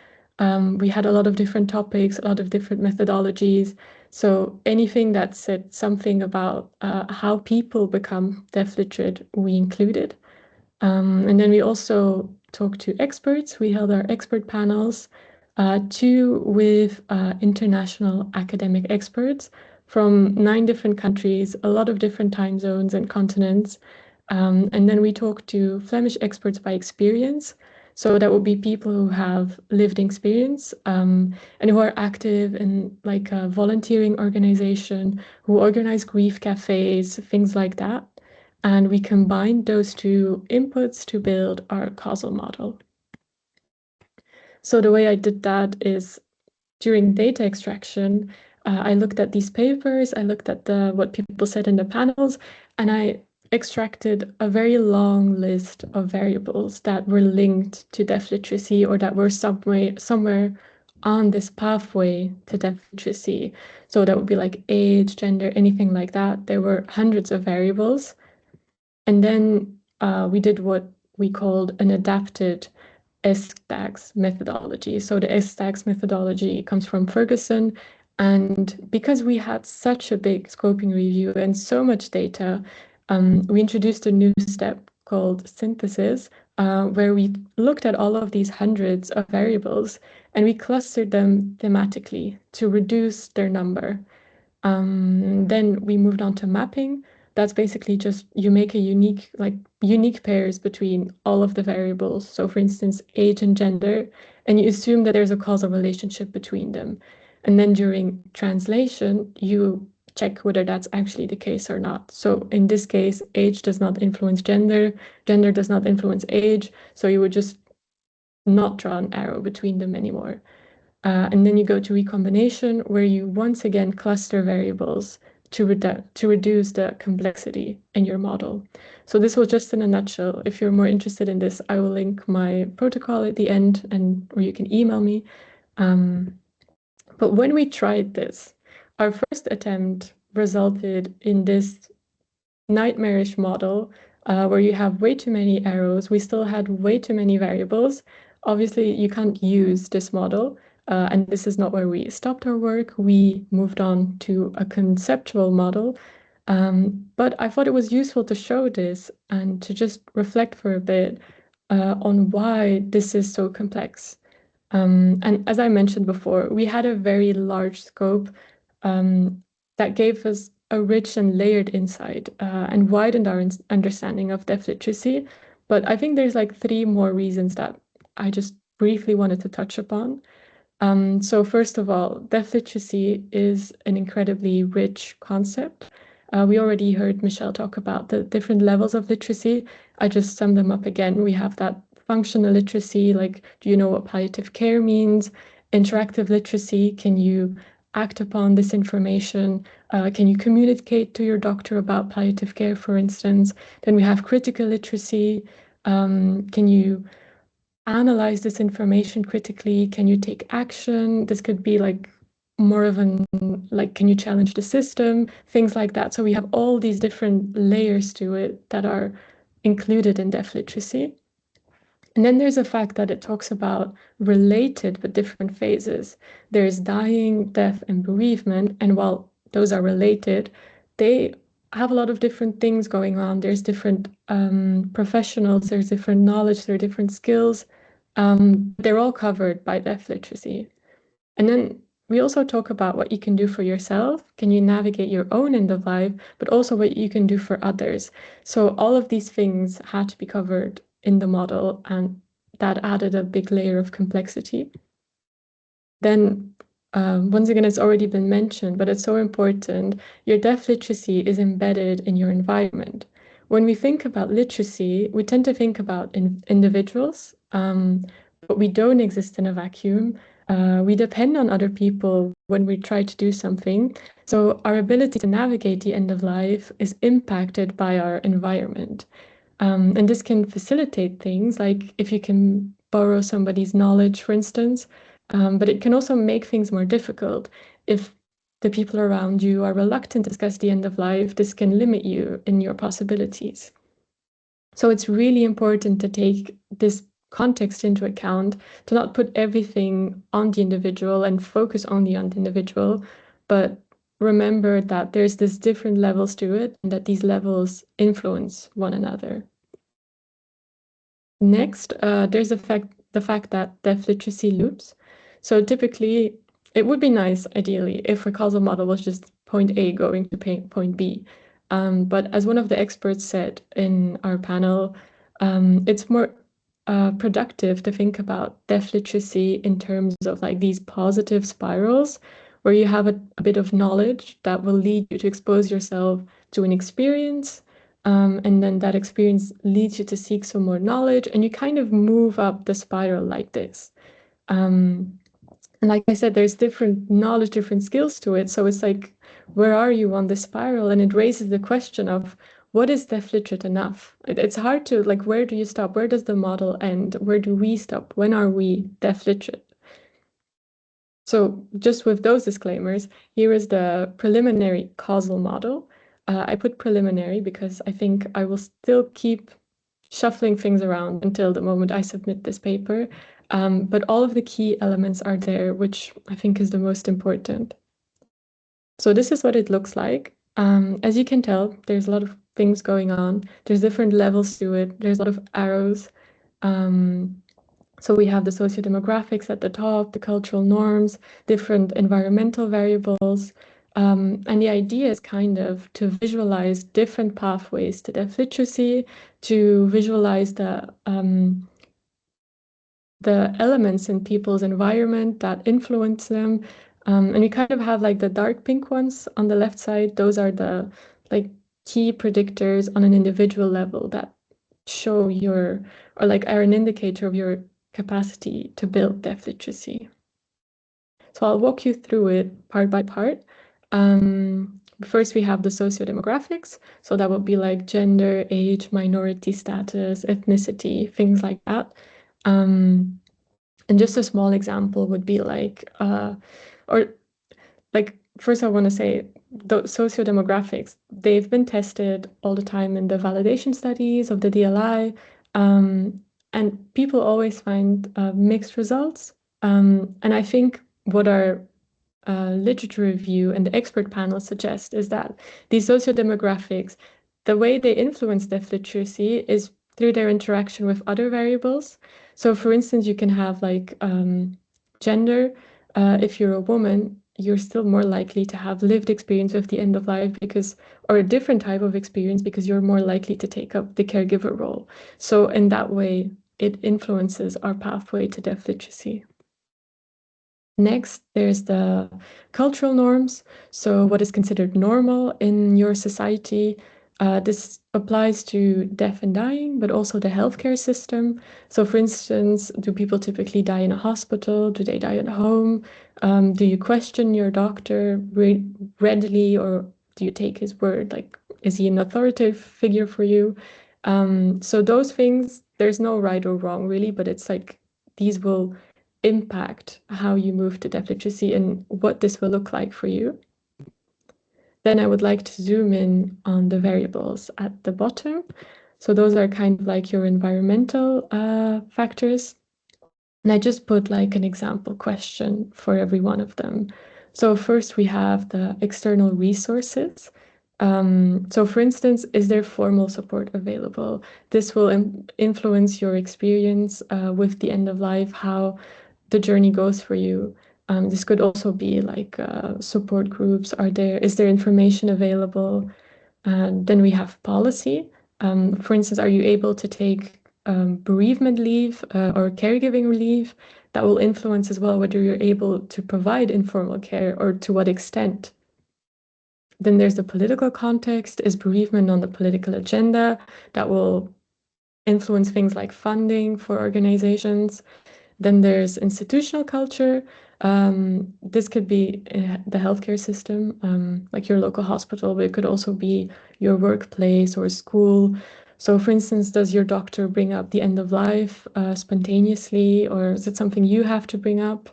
We had a lot of different topics, a lot of different methodologies. So anything that said something about how people become death literate, we included. And then we also talked to experts. We held our expert panels, two with international academic experts from 9 different countries, a lot of different time zones and continents. And then we talked to Flemish experts by experience. So that would be people who have lived experience and who are active in a volunteering organization, who organize grief cafes, things like that. And we combined those two inputs to build our causal model. So the way I did that is during data extraction, I looked at these papers, I looked at what people said in the panels, and I extracted a very long list of variables that were linked to deaf literacy or that were somewhere on this pathway to deaf literacy. So that would be like age, gender, anything like that. There were hundreds of variables. And then we did what we called an adapted STAGS methodology. So the STAGS methodology comes from Ferguson. And because we had such a big scoping review and so much data, we introduced a new step called synthesis, where we looked at all of these hundreds of variables and we clustered them thematically to reduce their number. Then we moved on to mapping. That's basically just you make a unique pairs between all of the variables. So for instance, age and gender, and you assume that there's a causal relationship between them. And then during translation, you check whether that's actually the case or not. So in this case, age does not influence gender, gender does not influence age. So you would just not draw an arrow between them anymore. And then you go to recombination, where you once again cluster variables to reduce the complexity in your model. So this was just in a nutshell. If you're more interested in this, I will link my protocol at the end, or you can email me. But when we tried this, our first attempt resulted in this nightmarish model where you have way too many arrows. We still had way too many variables. Obviously, you can't use this model. And this is not where we stopped our work. We moved on to a conceptual model. But I thought it was useful to show this and to just reflect for a bit on why this is so complex. And as I mentioned before, we had a very large scope that gave us a rich and layered insight and widened our understanding of deaf literacy. But I think there's like 3 more reasons that I just briefly wanted to touch upon. So first of all, deaf literacy is an incredibly rich concept. We already heard Michelle talk about the different levels of literacy. I just sum them up again. We have that functional literacy, like, do you know what palliative care means? Interactive literacy, can you act upon this information? Can you communicate to your doctor about palliative care, for instance? Then we have critical literacy. Can you analyze this information critically? Can you take action? This could be like more of can you challenge the system? Things like that. So we have all these different layers to it that are included in deaf literacy. And then there's a fact that it talks about related but different phases. There's dying, death, and bereavement. And while those are related, they have a lot of different things going on. There's different professionals, there's different knowledge, there are different skills. They're all covered by deaf literacy. And then we also talk about what you can do for yourself. Can you navigate your own end of life, but also what you can do for others. So all of these things had to be covered in the model, and that added a big layer of complexity. Then once again, it's already been mentioned, but it's so important. Your deaf literacy is embedded in your environment. When we think about literacy, we tend to think about individuals, but we don't exist in a vacuum. We depend on other people when we try to do something. So our ability to navigate the end of life is impacted by our environment. And this can facilitate things like if you can borrow somebody's knowledge, for instance, but it can also make things more difficult. If the people around you are reluctant to discuss the end of life, this can limit you in your possibilities. So it's really important to take this context into account, to not put everything on the individual and focus only on the individual, but remember that there's this different levels to it and that these levels influence one another. Next, there's the fact that deaf literacy loops. So typically, it would be nice, ideally, if a causal model was just point A going to point B. But as one of the experts said in our panel, it's more productive to think about deaf literacy in terms of like these positive spirals where you have a bit of knowledge that will lead you to expose yourself to an experience, and then that experience leads you to seek some more knowledge, and you kind of move up the spiral like this. And like I said, there's different knowledge, different skills to it. So it's like, where are you on the spiral? And it raises the question of, what is deaf literate enough? It's hard to, like, where do you stop? Where does the model end? Where do we stop? When are we deaf literate? So just with those disclaimers, here is the preliminary causal model. I put preliminary because I think I will still keep shuffling things around until the moment I submit this paper. But all of the key elements are there, which I think is the most important. So this is what it looks like. As you can tell, there's a lot of things going on. There's different levels to it. There's a lot of arrows. So we have the sociodemographics at the top, the cultural norms, different environmental variables. And the idea is kind of to visualize different pathways to deaf literacy, to visualize the elements in people's environment that influence them. And we kind of have like the dark pink ones on the left side. Those are the like key predictors on an individual level that show your, or like are an indicator of your capacity to build deaf literacy. So I'll walk you through it part by part. First, we have the sociodemographics. So that would be like gender, age, minority status, ethnicity, things like that. And just a small example would be like, first I want to say the sociodemographics, they've been tested all the time in the validation studies of the DLI, and people always find mixed results. And I think what our literature review and the expert panel suggest is that these sociodemographics, the way they influence deaf literacy is through their interaction with other variables. So for instance, you can have like gender. If you're a woman, you're still more likely to have lived experience with the end of life or a different type of experience because you're more likely to take up the caregiver role. So in that way, it influences our pathway to deaf literacy. Next, there's the cultural norms. So what is considered normal in your society? This applies to deaf and dying, but also the healthcare system. So for instance, do people typically die in a hospital? Do they die at home? Do you question your doctor readily, or do you take his word? Like, is he an authoritative figure for you? So those things, there's no right or wrong really, but it's like these will impact how you move to deaf literacy and what this will look like for you. Then I would like to zoom in on the variables at the bottom. So those are kind of like your environmental factors. And I just put like an example question for every one of them. So first we have the external resources. So for instance, is there formal support available? This will influence your experience with the end of life, how the journey goes for you. This could also be like support groups. Is there information available? Then we have policy. For instance, are you able to take bereavement leave or caregiving leave? That will influence as well whether you're able to provide informal care or to what extent. Then there's the political context. Is bereavement on the political agenda? That will influence things like funding for organizations. Then there's institutional culture. This could be the healthcare system, like your local hospital, but it could also be your workplace or school. So for instance, does your doctor bring up the end of life spontaneously, or is it something you have to bring up?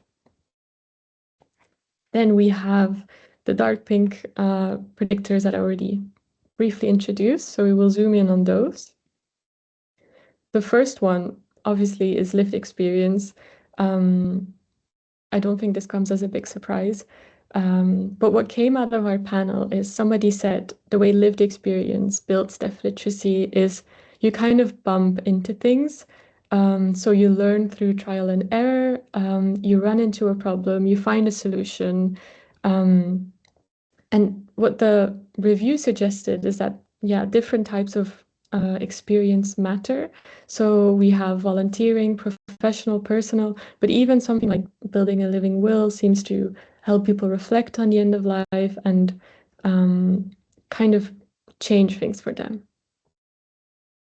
Then we have the dark pink predictors that I already briefly introduced, so we will zoom in on those. The first one, obviously, is lived experience. I don't think this comes as a big surprise. But what came out of our panel is somebody said the way lived experience builds deaf literacy is you kind of bump into things. So you learn through trial and error, you run into a problem, you find a solution. And what the review suggested is that, yeah, different types of experience matter. So we have volunteering, professional, personal, but even something like building a living will seems to help people reflect on the end of life and kind of change things for them.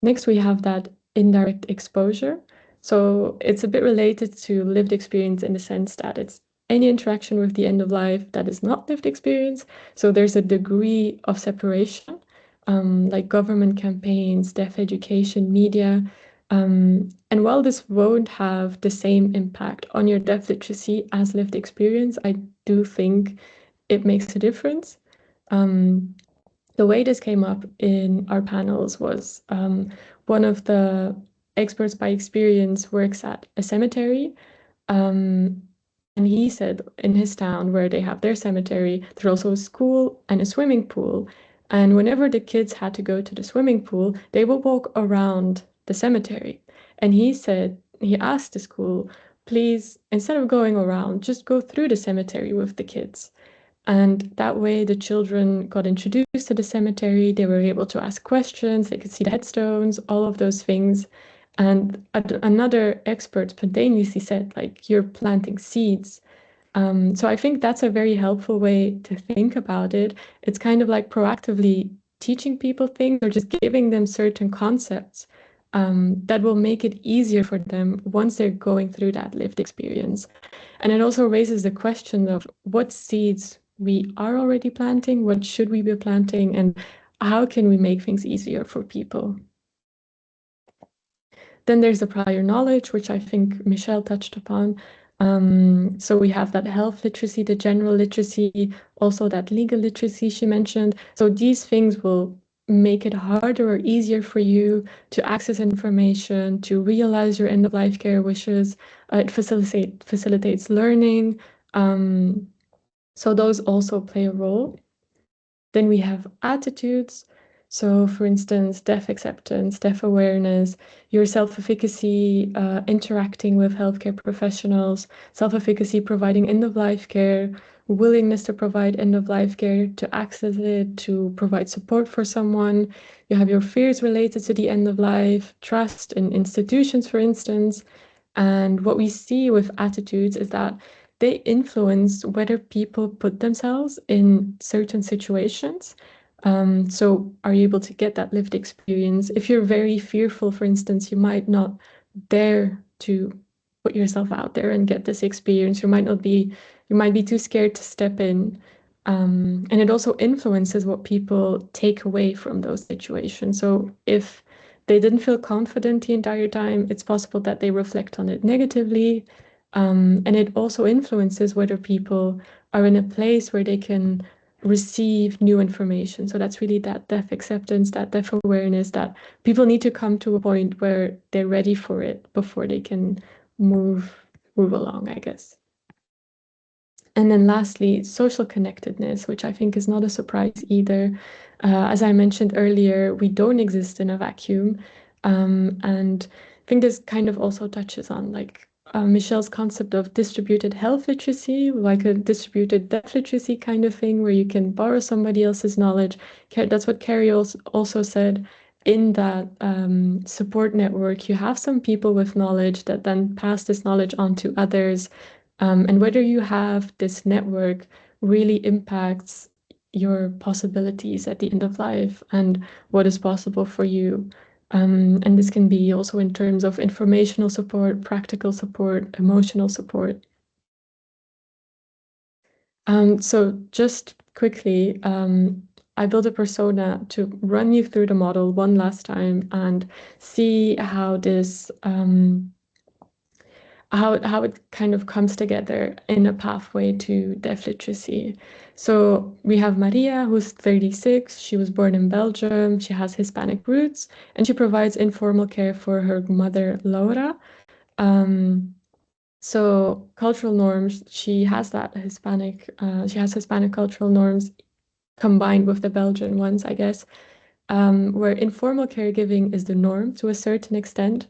Next, we have that indirect exposure. So it's a bit related to lived experience in the sense that it's any interaction with the end of life that is not lived experience. So there's a degree of separation, like government campaigns, deaf education, media. And while this won't have the same impact on your deaf literacy as lived experience, I do think it makes a difference. The way this came up in our panels was one of the experts by experience works at a cemetery. And he said in his town where they have their cemetery, there's also a school and a swimming pool. And whenever the kids had to go to the swimming pool, they would walk around the cemetery. And he said, he asked the school, please, instead of going around, just go through the cemetery with the kids. And that way the children got introduced to the cemetery, they were able to ask questions, they could see the headstones, all of those things. And another expert spontaneously said, like, you're planting seeds. So I think that's a very helpful way to think about it. It's kind of like proactively teaching people things or just giving them certain concepts that will make it easier for them once they're going through that lived experience. And it also raises the question of what seeds we are already planting, what should we be planting, and how can we make things easier for people? Then there's the prior knowledge, which I think Michelle touched upon. So we have that health literacy, the general literacy, also that legal literacy she mentioned. So these things will make it harder or easier for you to access information, to realize your end-of-life care wishes. It facilitates learning. So those also play a role. Then we have attitudes. So for instance, deaf acceptance, deaf awareness, your self-efficacy, interacting with healthcare professionals, self-efficacy providing end-of-life care, willingness to provide end-of-life care, to access it, to provide support for someone. You have your fears related to the end of life, trust in institutions, for instance. And what we see with attitudes is that they influence whether people put themselves in certain situations. So are you able to get that lived experience? If you're very fearful, for instance, you might not dare to put yourself out there and get this experience. You might be too scared to step in. And it also influences what people take away from those situations. So if they didn't feel confident the entire time, it's possible that they reflect on it negatively. And it also influences whether people are in a place where they can receive new information. So that's really that deaf acceptance, that deaf awareness, that people need to come to a point where they're ready for it before they can move along, I guess. And then lastly, social connectedness, which I think is not a surprise either. As I mentioned earlier, we don't exist in a vacuum. And I think this kind of also touches on like Michelle's concept of distributed health literacy, like a distributed deaf literacy kind of thing, where you can borrow somebody else's knowledge. That's what Kerrie also said. In that support network, you have some people with knowledge that then pass this knowledge on to others. And whether you have this network really impacts your possibilities at the end of life and what is possible for you. And this can be also in terms of informational support, practical support, emotional support. So just quickly, I built a persona to run you through the model one last time and see how this how it kind of comes together in a pathway to deaf literacy. So we have Maria, who's 36. She was born in Belgium. She has Hispanic roots, and she provides informal care for her mother, Laura. So cultural norms, she has Hispanic cultural norms combined with the Belgian ones, I guess, where informal caregiving is the norm to a certain extent.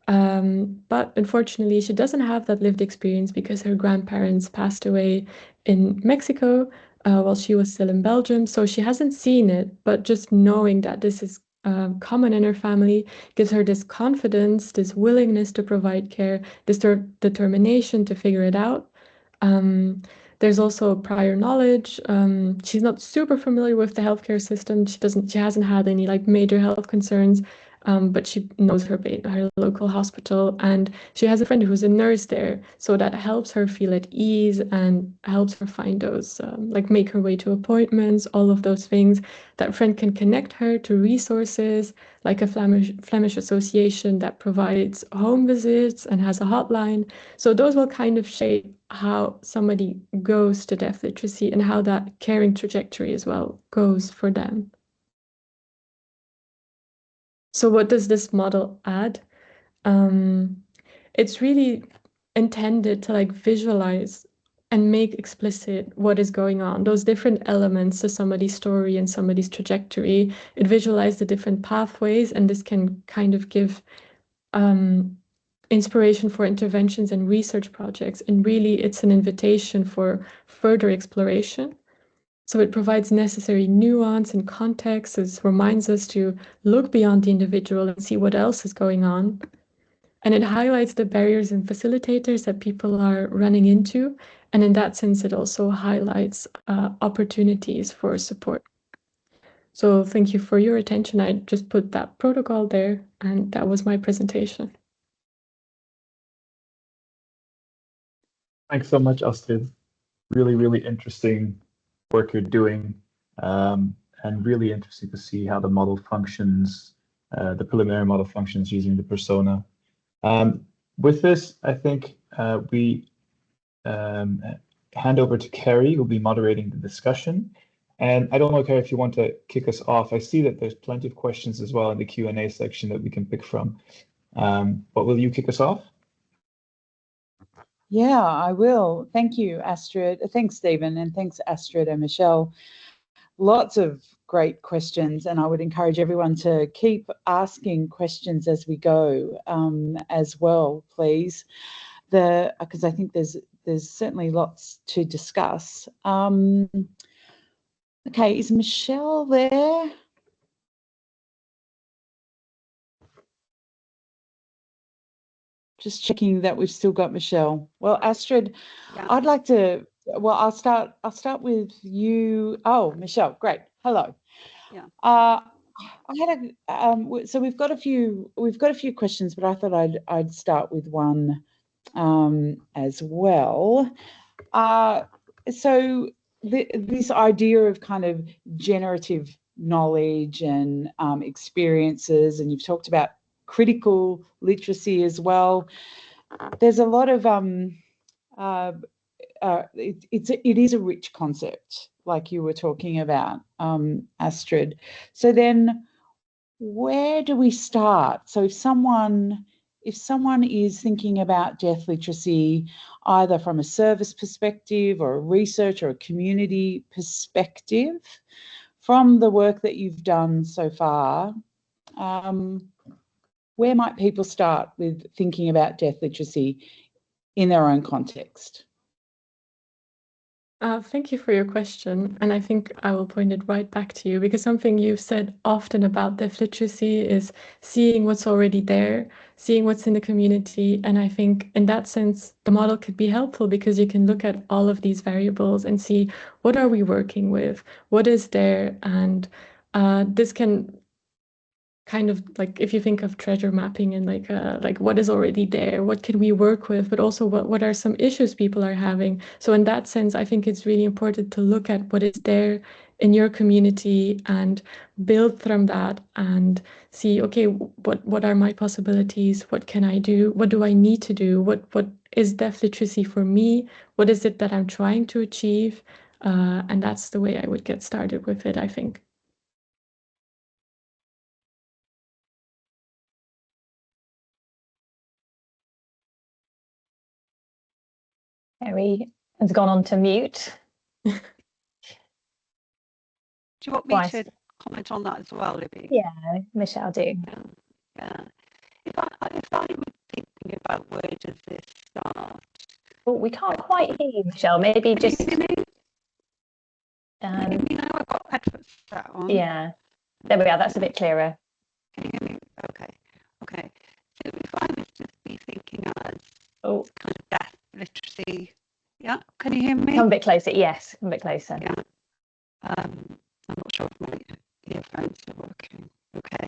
But unfortunately, she doesn't have that lived experience because her grandparents passed away in Mexico while she was still in Belgium. So she hasn't seen it, but just knowing that this is common in her family gives her this confidence, this willingness to provide care, this determination to figure it out. There's also prior knowledge. She's not super familiar with the healthcare system. She hasn't had any like major health concerns. but she knows her local hospital, and she has a friend who's a nurse there, so that helps her feel at ease and helps her find those, like make her way to appointments, all of those things. That friend can connect her to resources like a Flemish association that provides home visits and has a hotline. So those will kind of shape how somebody goes to deaf literacy and how that caring trajectory as well goes for them. So what does this model add? It's really intended to like visualize and make explicit what is going on, those different elements to somebody's story and somebody's trajectory. It visualizes the different pathways, and this can kind of give inspiration for interventions and research projects. And really, it's an invitation for further exploration. So it provides necessary nuance and context. It reminds us to look beyond the individual and see what else is going on. And it highlights the barriers and facilitators that people are running into. And in that sense, it also highlights opportunities for support. So thank you for your attention. I just put that protocol there, and that was my presentation. Thanks so much, Astrid. Really, really interesting work you're doing, and really interesting to see how the model functions, the preliminary model functions using the persona. With this, I think we hand over to Kerrie, who'll be moderating the discussion. And I don't know, Kerrie, if you want to kick us off. I see that there's plenty of questions as well in the Q&A section that we can pick from. But will you kick us off? Yeah, I will. Thank you, Astrid. Thanks, Stephen, and thanks, Astrid and Michelle. Lots of great questions, and I would encourage everyone to keep asking questions as we go as well, please. Because I think there's certainly lots to discuss. Okay, is Michelle there? Just checking that we've still got Michelle. Well, Astrid, yeah. I'd like to. Well, I'll start with you. Oh, Michelle, great. Hello. Yeah. I had a. So we've got a few questions, but I thought I'd start with one as well. So this idea of kind of generative knowledge and experiences, and you've talked about critical literacy as well. There's a lot of it is a rich concept, like you were talking about, Astrid. So then, where do we start? So if someone is thinking about deaf literacy, either from a service perspective or a research or a community perspective, from the work that you've done so far, where might people start with thinking about deaf literacy in their own context? Thank you for your question. And I think I will point it right back to you, because something you've said often about deaf literacy is seeing what's already there, seeing what's in the community. And I think in that sense, the model could be helpful, because you can look at all of these variables and see what are we working with, what is there. And this can kind of, like, if you think of treasure mapping and like what is already there, what can we work with, but also what are some issues people are having. So in that sense, I think it's really important to look at what is there in your community and build from that and see, okay, what are my possibilities? What can I do? What do I need to do? What is deaf literacy for me? What is it that I'm trying to achieve? And that's the way I would get started with it, I think. Kerrie has gone on to mute. Do you want me to comment on that as well, Libby? Yeah, Michelle, do. Yeah. If I were thinking about where does this start? Oh, we can't quite hear you, Michelle. Maybe just. Can you hear me now? I've got headphones on. Yeah, there we are. That's a bit clearer. Can you hear me? Okay. So if I was to be thinking as kind of deaf literacy, yeah, can you hear me? Come a bit closer. Yes, a bit closer. Yeah. I'm not sure if my earphones are working. Okay.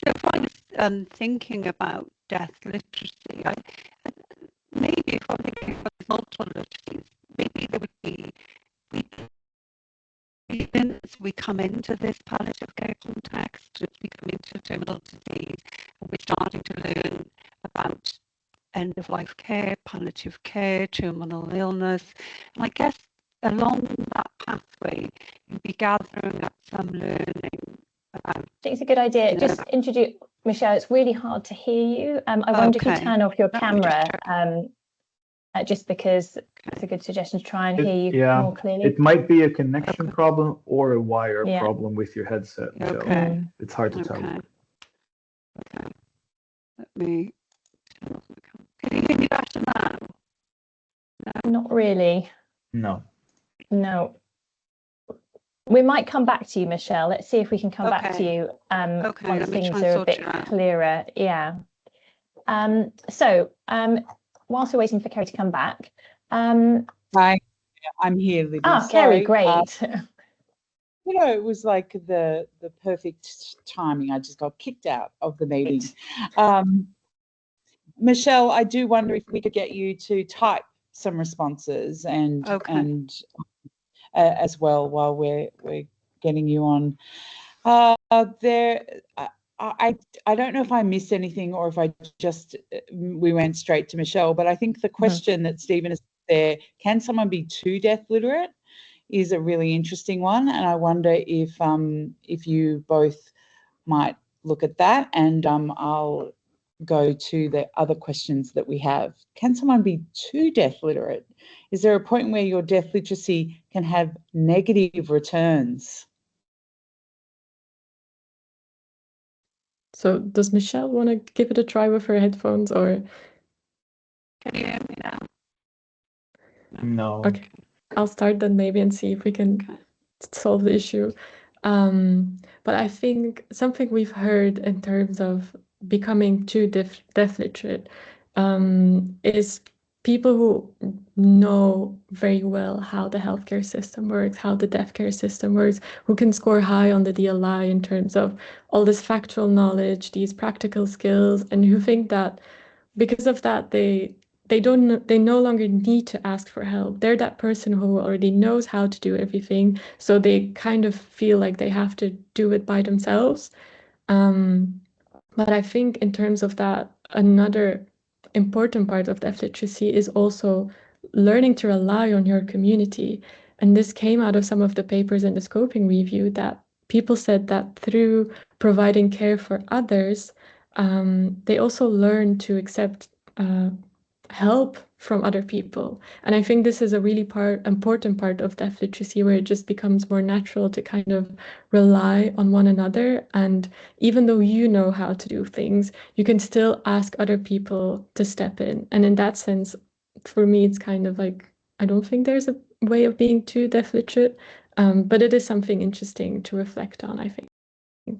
So if I was thinking about death literacy, maybe if I'm thinking about multiple literacies, maybe there would be, even as we come into this palliative care context, as we come into terminal disease, we're starting to learn about end-of-life care, palliative care, terminal illness. And I guess along that pathway, you'll be gathering up some learning about. I think it's a good idea. Just introduce, Michelle, it's really hard to hear you. I wonder if you turn off your camera, just because it's a good suggestion to try and hear you more clearly. It might be a connection problem or a wire problem with your headset, Michelle. Okay. It's hard to tell. Okay. Let me turn off the camera. Can you hear me better now? No. Not really. No. We might come back to you, Michelle. Let's see if we can come back to you once things are a bit clearer. Yeah. So whilst we're waiting for Kerrie to come back. Hi, I'm here, Libby. Kerrie, great. It was like the perfect timing. I just got kicked out of the meeting. Michelle, I do wonder if we could get you to type some responses and as well while we're getting you on. I don't know if I missed anything or if we went straight to Michelle, but I think the question that Stephen has there, can someone be too death literate, is a really interesting one, and I wonder if you both might look at that, and I'll go to the other questions that we have. Can someone be too death literate? Is there a point where your death literacy can have negative returns? So does Michelle want to give it a try with her headphones, or? Can you hear me now? No. Okay, I'll start then maybe and see if we can solve the issue. But I think something we've heard in terms of becoming too death literate is people who know very well how the healthcare system works, how the death care system works, who can score high on the DLI in terms of all this factual knowledge, these practical skills, and who think that because of that they no longer need to ask for help. They're that person who already knows how to do everything, so they kind of feel like they have to do it by themselves. But I think in terms of that, another important part of death literacy is also learning to rely on your community. And this came out of some of the papers in the scoping review, that people said that through providing care for others, they also learn to accept help from other people. And I think this is a really important part of death literacy, where it just becomes more natural to kind of rely on one another. And even though you know how to do things, you can still ask other people to step in. And in that sense, for me, it's kind of like, I don't think there's a way of being too death literate, but it is something interesting to reflect on, I think. I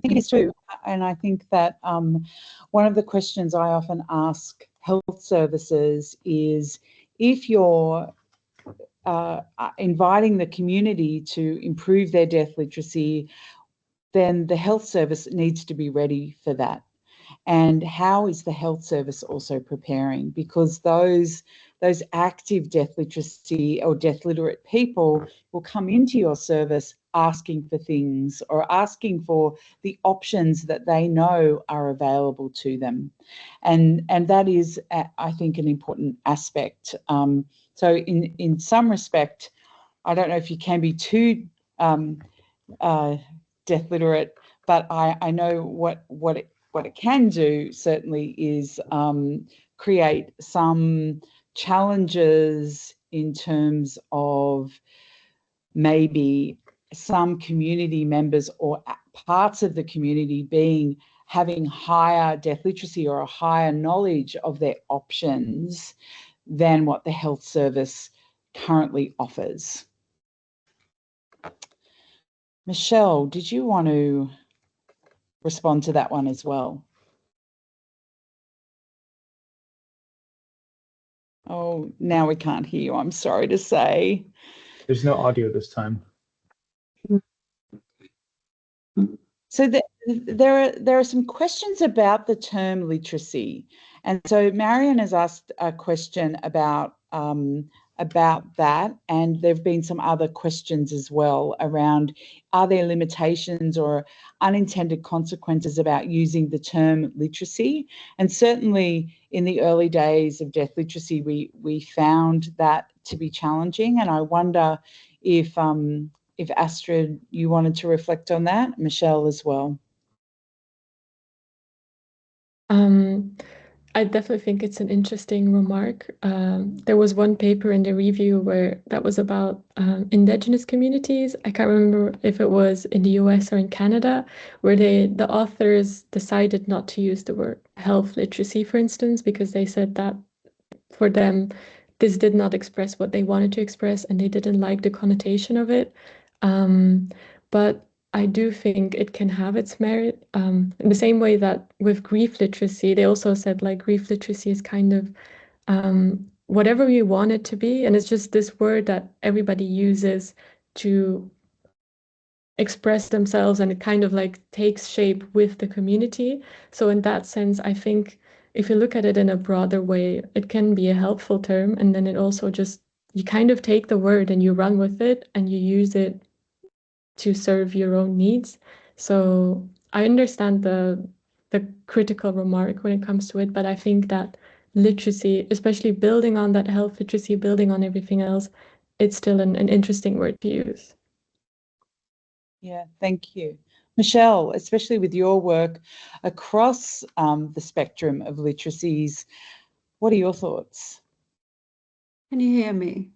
think it is too, and I think that one of the questions I often ask health services is, if you're inviting the community to improve their death literacy, then the health service needs to be ready for that. And how is the health service also preparing? Because those active death literacy or death literate people will come into your service asking for things, or asking for the options that they know are available to them. And that is, I think, an important aspect. So in some respect, I don't know if you can be too death literate, but I know what it can do certainly is create some challenges in terms of maybe some community members or parts of the community having higher death literacy or a higher knowledge of their options than what the health service currently offers. Michelle, did you want to respond to that one as well? Oh, now we can't hear you, I'm sorry to say. There's no audio this time. So there are some questions about the term literacy, and so Marion has asked a question about that, and there've been some other questions as well around, are there limitations or unintended consequences about using the term literacy? And certainly in the early days of deaf literacy, we found that to be challenging, and I wonder if Astrid, you wanted to reflect on that, Michelle as well. I definitely think it's an interesting remark. There was one paper in the review where that was about Indigenous communities. I can't remember if it was in the US or in Canada, where the authors decided not to use the word health literacy, for instance, because they said that for them, this did not express what they wanted to express, and they didn't like the connotation of it. But I do think it can have its merit. In the same way that with grief literacy, they also said like grief literacy is kind of whatever we want it to be, and it's just this word that everybody uses to express themselves, and it kind of like takes shape with the community. So in that sense, I think if you look at it in a broader way, it can be a helpful term, and then it also just, you kind of take the word and you run with it and you use it to serve your own needs. So I understand the critical remark when it comes to it, but I think that literacy, especially building on that health literacy, building on everything else, it's still an interesting word to use. Yeah, thank you. Michelle, especially with your work across the spectrum of literacies, what are your thoughts? Can you hear me?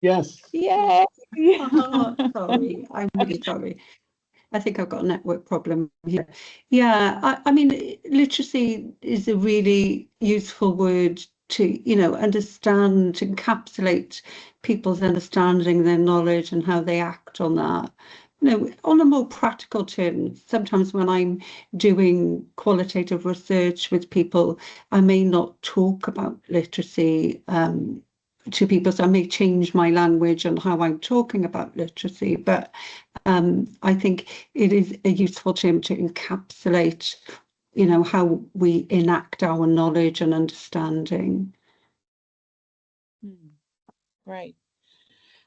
Yes. Yeah. Oh, sorry, I'm really sorry. I think I've got a network problem here. Yeah, I mean, literacy is a really useful word to, understand, to encapsulate people's understanding, their knowledge, and how they act on that. On a more practical terms, sometimes when I'm doing qualitative research with people, I may not talk about literacy to people, so I may change my language and how I'm talking about literacy, but I think it is a useful term to encapsulate, how we enact our knowledge and understanding. Great.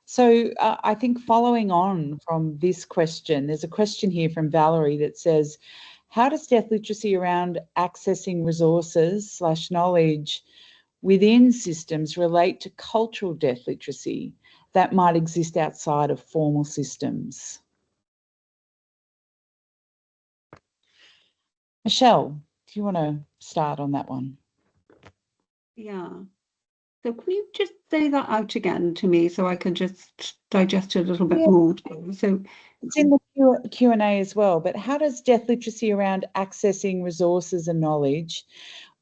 So I think following on from this question, there's a question here from Valerie that says, how does deaf literacy around accessing resources / knowledge within systems relate to cultural deaf literacy that might exist outside of formal systems? Michelle, do you want to start on that one? Yeah. So can you just say that out again to me so I can just digest it a little bit more? So it's in the Q&A as well, but how does deaf literacy around accessing resources and knowledge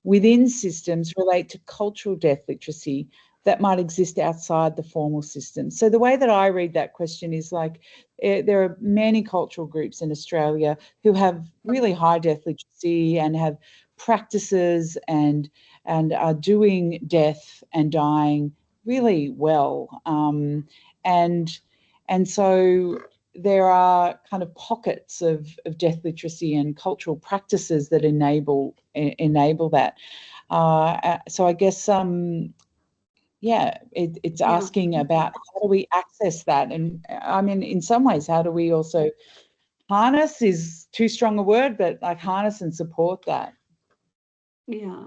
within systems relate to cultural deaf literacy that might exist outside the formal system? So the way that I read that question is like, there are many cultural groups in Australia who have really high deaf literacy and have practices and are doing deaf and dying really well. And so there are kind of pockets of deaf literacy and cultural practices that enable that. So I guess, it's asking about how do we access that? And I mean, in some ways, how do we also harness is too strong a word, but like harness and support that? Yeah.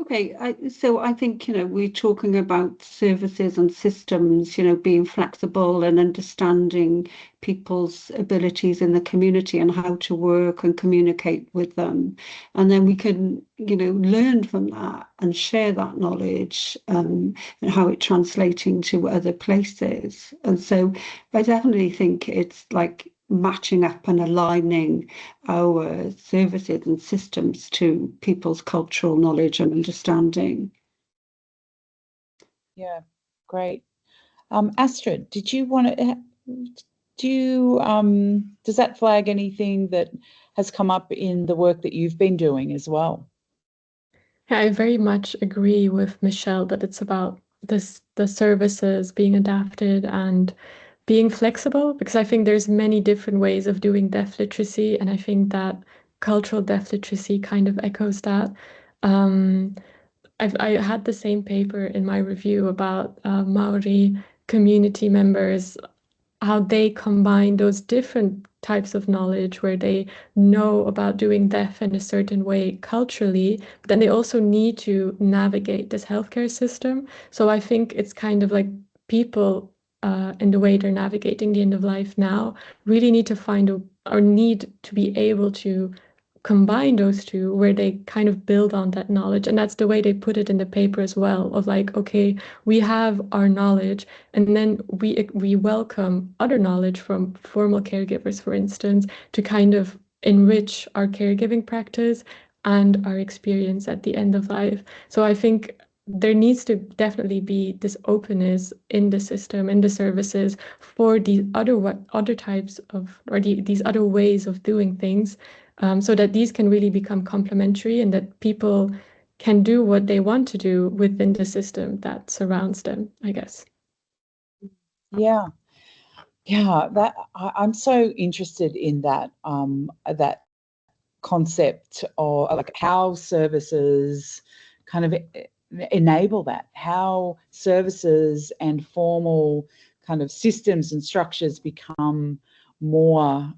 Okay, so I think, we're talking about services and systems, being flexible and understanding people's abilities in the community and how to work and communicate with them. And then we can, learn from that and share that knowledge and how it's translating to other places. And so I definitely think it's like matching up and aligning our services and systems to people's cultural knowledge and understanding. Yeah, great. Astrid, did you want to, does that flag anything that has come up in the work that you've been doing as well? Yeah, I very much agree with Michelle that it's about the services being adapted and being flexible, because I think there's many different ways of doing deaf literacy, and I think that cultural deaf literacy kind of echoes that. I had the same paper in my review about Maori community members, how they combine those different types of knowledge where they know about doing deaf in a certain way culturally, but then they also need to navigate this healthcare system. So I think it's kind of like people in the way they're navigating the end of life now really need to find or need to be able to combine those two, where they kind of build on that knowledge. And that's the way they put it in the paper as well, of like, okay, we have our knowledge, and then we welcome other knowledge from formal caregivers, for instance, to kind of enrich our caregiving practice and our experience at the end of life. So I think there needs to definitely be this openness in the system, in the services, for these other types of, or these other ways of doing things, so that these can really become complementary, and that people can do what they want to do within the system that surrounds them, I guess. Yeah, that I'm so interested in that that concept, or like how services kind of enable that, how services and formal kind of systems and structures become more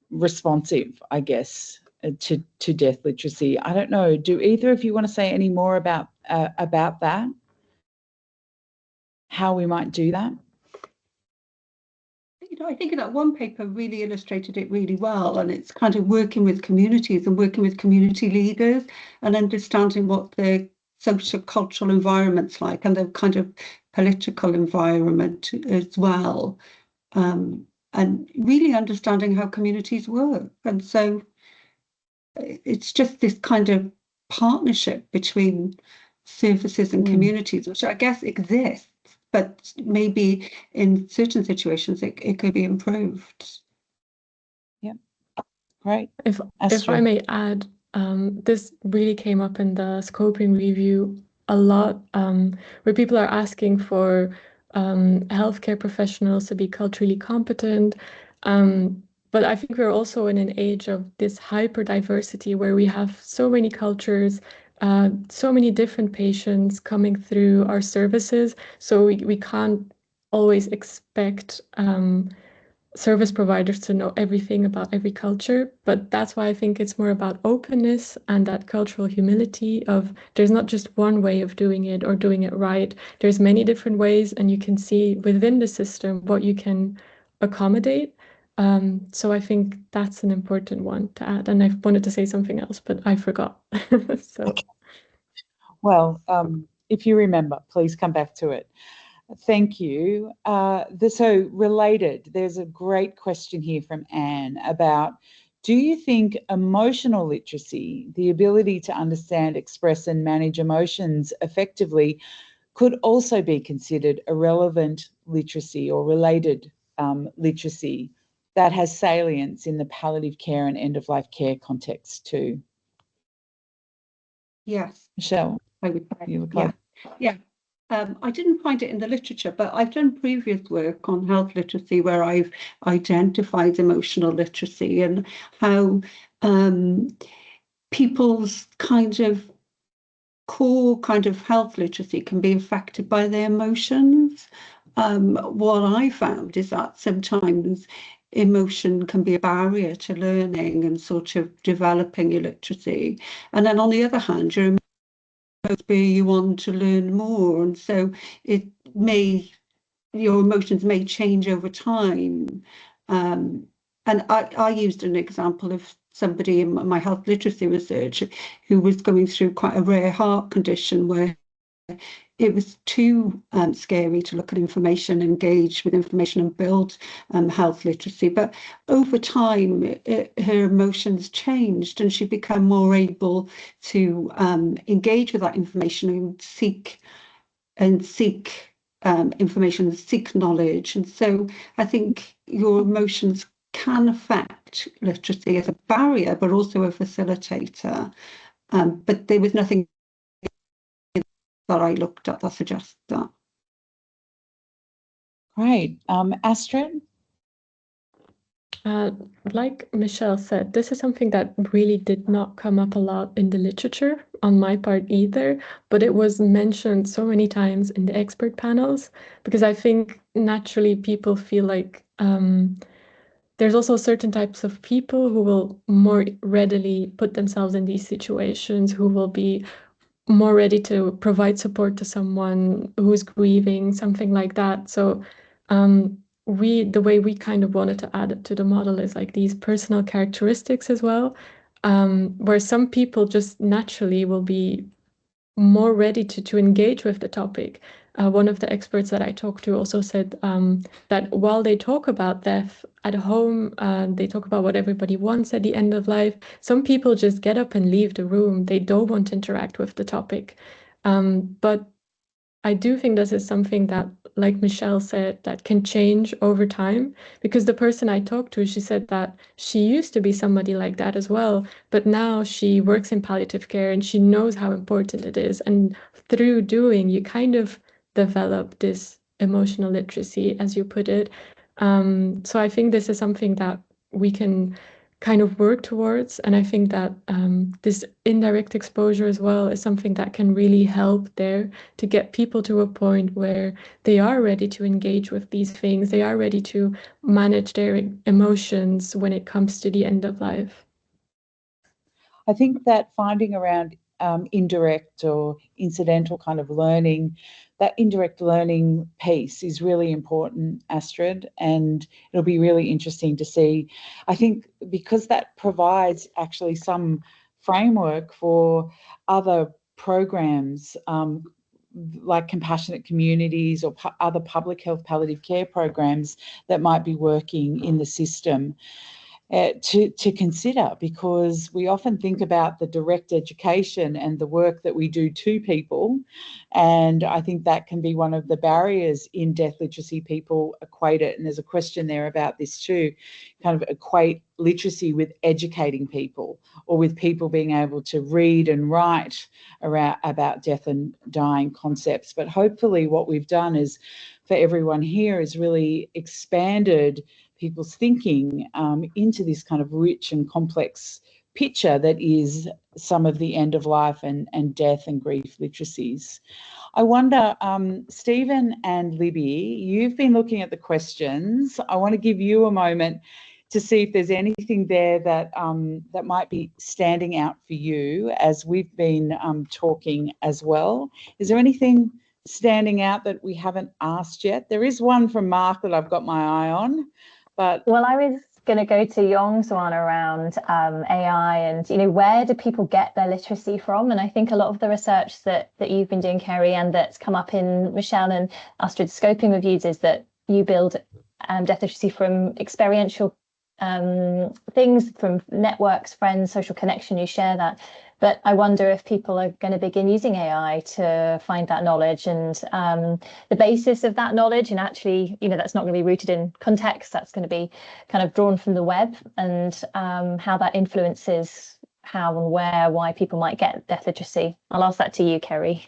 responsive, I guess, to deaf literacy. I don't know. Do either of you want to say any more about that? How we might do that? I think that one paper really illustrated it really well, and it's kind of working with communities and working with community leaders and understanding what the social cultural environment's like, and the kind of political environment as well, and really understanding how communities work. And so it's just this kind of partnership between services and communities, which I guess exists, but maybe in certain situations it could be improved. Yeah, great. If I may add, this really came up in the scoping review a lot, where people are asking for healthcare professionals to be culturally competent. But I think we're also in an age of this hyper diversity, where we have so many cultures, so many different patients coming through our services. So we can't always expect service providers to know everything about every culture, but that's why I think it's more about openness and that cultural humility of there's not just one way of doing it or doing it right. There's many different ways, and you can see within the system what you can accommodate. So I think that's an important one to add. And I wanted to say something else, but I forgot. So, well, if you remember, please come back to it. Thank you. So related, there's a great question here from Anne about, do you think emotional literacy, the ability to understand, express and manage emotions effectively, could also be considered a relevant literacy or related literacy that has salience in the palliative care and end-of-life care context too? Yes. Michelle, I would say, you look like... Yeah. I didn't find it in the literature, but I've done previous work on health literacy where I've identified emotional literacy and how people's kind of core kind of health literacy can be affected by their emotions. What I found is that sometimes emotion can be a barrier to learning and sort of developing your literacy. And then on the other hand, your spur you on to learn more, and so your emotions may change over time. And I used an example of somebody in my health literacy research who was going through quite a rare heart condition where it was too scary to look at information, engage with information and build health literacy. But over time, her emotions changed and she became more able to engage with that information and seek information, seek knowledge. And so I think your emotions can affect literacy as a barrier, but also a facilitator. But there was nothing that I looked at that suggests that. Great. Astrid? Like Michelle said, this is something that really did not come up a lot in the literature on my part either, but it was mentioned so many times in the expert panels, because I think naturally people feel like there's also certain types of people who will more readily put themselves in these situations, who will be more ready to provide support to someone who's grieving, something like that. So the way we kind of wanted to add it to the model is like these personal characteristics as well, where some people just naturally will be more ready to engage with the topic. One of the experts that I talked to also said that while they talk about death at home, they talk about what everybody wants at the end of life, some people just get up and leave the room. They don't want to interact with the topic. But I do think this is something that, like Michelle said, that can change over time, because the person I talked to, she said that she used to be somebody like that as well, but now she works in palliative care and she knows how important it is. And through doing, you kind of develop this emotional literacy, as you put it. So I think this is something that we can kind of work towards. And I think that this indirect exposure as well is something that can really help there to get people to a point where they are ready to engage with these things. They are ready to manage their emotions when it comes to the end of life. I think that finding around indirect or incidental kind of learning, that indirect learning piece is really important, Astrid, and it'll be really interesting to see. I think because that provides actually some framework for other programs like compassionate communities or other public health palliative care programs that might be working in the system. To consider, because we often think about the direct education and the work that we do to people, and I think that can be one of the barriers in death literacy. People equate it, and there's a question there about this too, kind of equate literacy with educating people or with people being able to read and write about death and dying concepts. But hopefully what we've done is, for everyone here, is really expanded people's thinking into this kind of rich and complex picture that is some of the end of life and death and grief literacies. I wonder, Stephen and Libby, you've been looking at the questions. I want to give you a moment to see if there's anything there that that might be standing out for you as we've been talking as well. Is there anything standing out that we haven't asked yet? There is one from Mark that I've got my eye on. But well, I was going to go to Yong's one around AI and, you know, where do people get their literacy from? And I think a lot of the research that you've been doing, Kerrie, and that's come up in Michelle and Astrid's scoping reviews is that you build death literacy from experiential things, from networks, friends, social connection, you share that. But I wonder if people are going to begin using AI to find that knowledge and the basis of that knowledge. And actually, you know, that's not going to be rooted in context. That's going to be kind of drawn from the web, and how that influences how and where, why people might get death literacy. I'll ask that to you, Kerrie.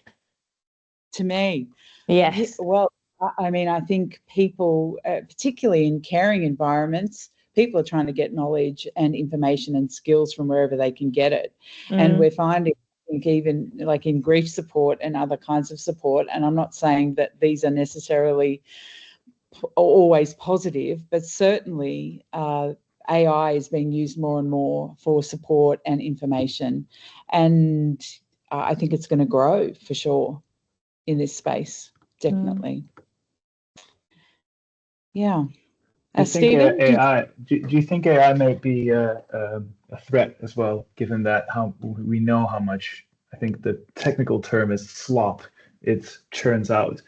To me? Yes. Well, I mean, I think people, particularly in caring environments, people are trying to get knowledge and information and skills from wherever they can get it. And we're finding, I think, even like in grief support and other kinds of support, and I'm not saying that these are necessarily always positive, but certainly AI is being used more and more for support and information. And I think it's going to grow for sure in this space, definitely. Yeah. Do you think AI may be a threat as well, given that we know how much, I think the technical term is slop, it churns out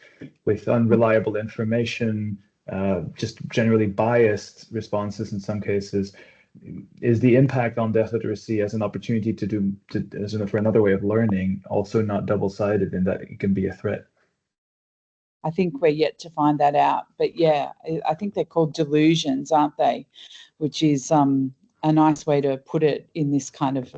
with unreliable information, just generally biased responses in some cases? Is the impact on death literacy as an opportunity for another way of learning also not double-sided in that it can be a threat? I think we're yet to find that out. But yeah, I think they're called delusions, aren't they? Which is a nice way to put it in this kind of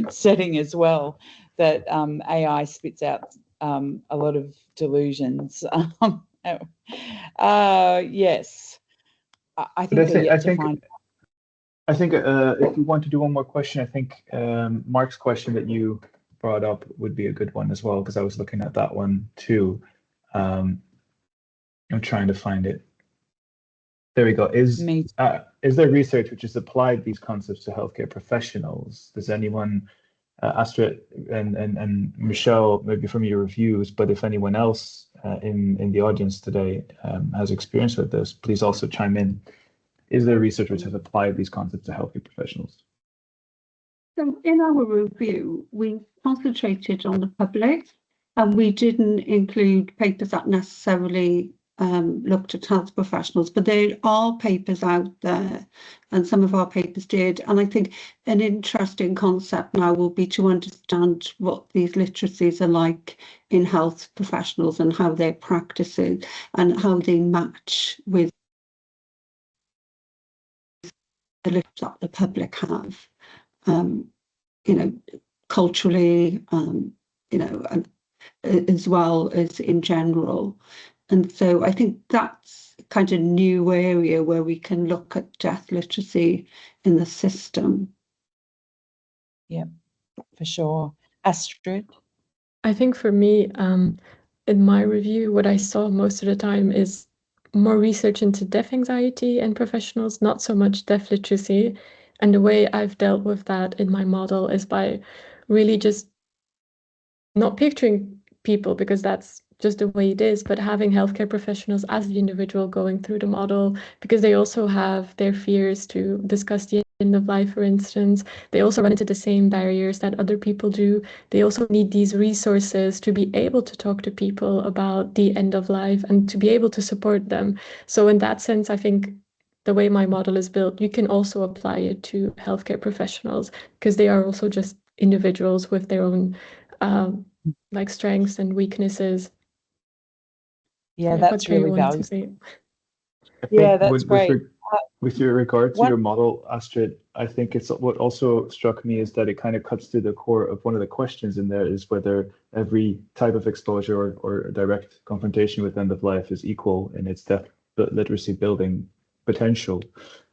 setting as well, that AI spits out a lot of delusions. Yes. I think we're yet to find. I think if we want to do one more question, I think Mark's question that you brought up would be a good one as well, because I was looking at that one too. I'm trying to find it. There we go. Is there research which has applied these concepts to healthcare professionals? Does anyone, Astrid and Michelle, maybe from your reviews, but if anyone else in the audience today has experience with this, please also chime in. Is there research which has applied these concepts to healthcare professionals? So in our review, we concentrated on the public, and we didn't include papers that necessarily looked at health professionals, but there are papers out there, and some of our papers did. And I think an interesting concept now will be to understand what these literacies are like in health professionals and how they're practicing and how they match with the literacy that the public have, culturally, as well as in general. And so I think that's kind of new area where we can look at death literacy in the system. Yeah, for sure. Astrid? I think for me, in my review, what I saw most of the time is more research into death anxiety in professionals, not so much death literacy. And the way I've dealt with that in my model is by really just not picturing people, because that's just the way it is, but having healthcare professionals as the individual going through the model, because they also have their fears to discuss the end of life, for instance. They also run into the same barriers that other people do. They also need these resources to be able to talk to people about the end of life and to be able to support them. So in that sense, I think the way my model is built, you can also apply it to healthcare professionals, because they are also just individuals with their own strengths and weaknesses. Yeah, that's really valuable. Yeah, that's great. With your regard to your model, Astrid, I think it's what also struck me is that it kind of cuts to the core of one of the questions in there, is whether every type of exposure or direct confrontation with end of life is equal in its death literacy building potential,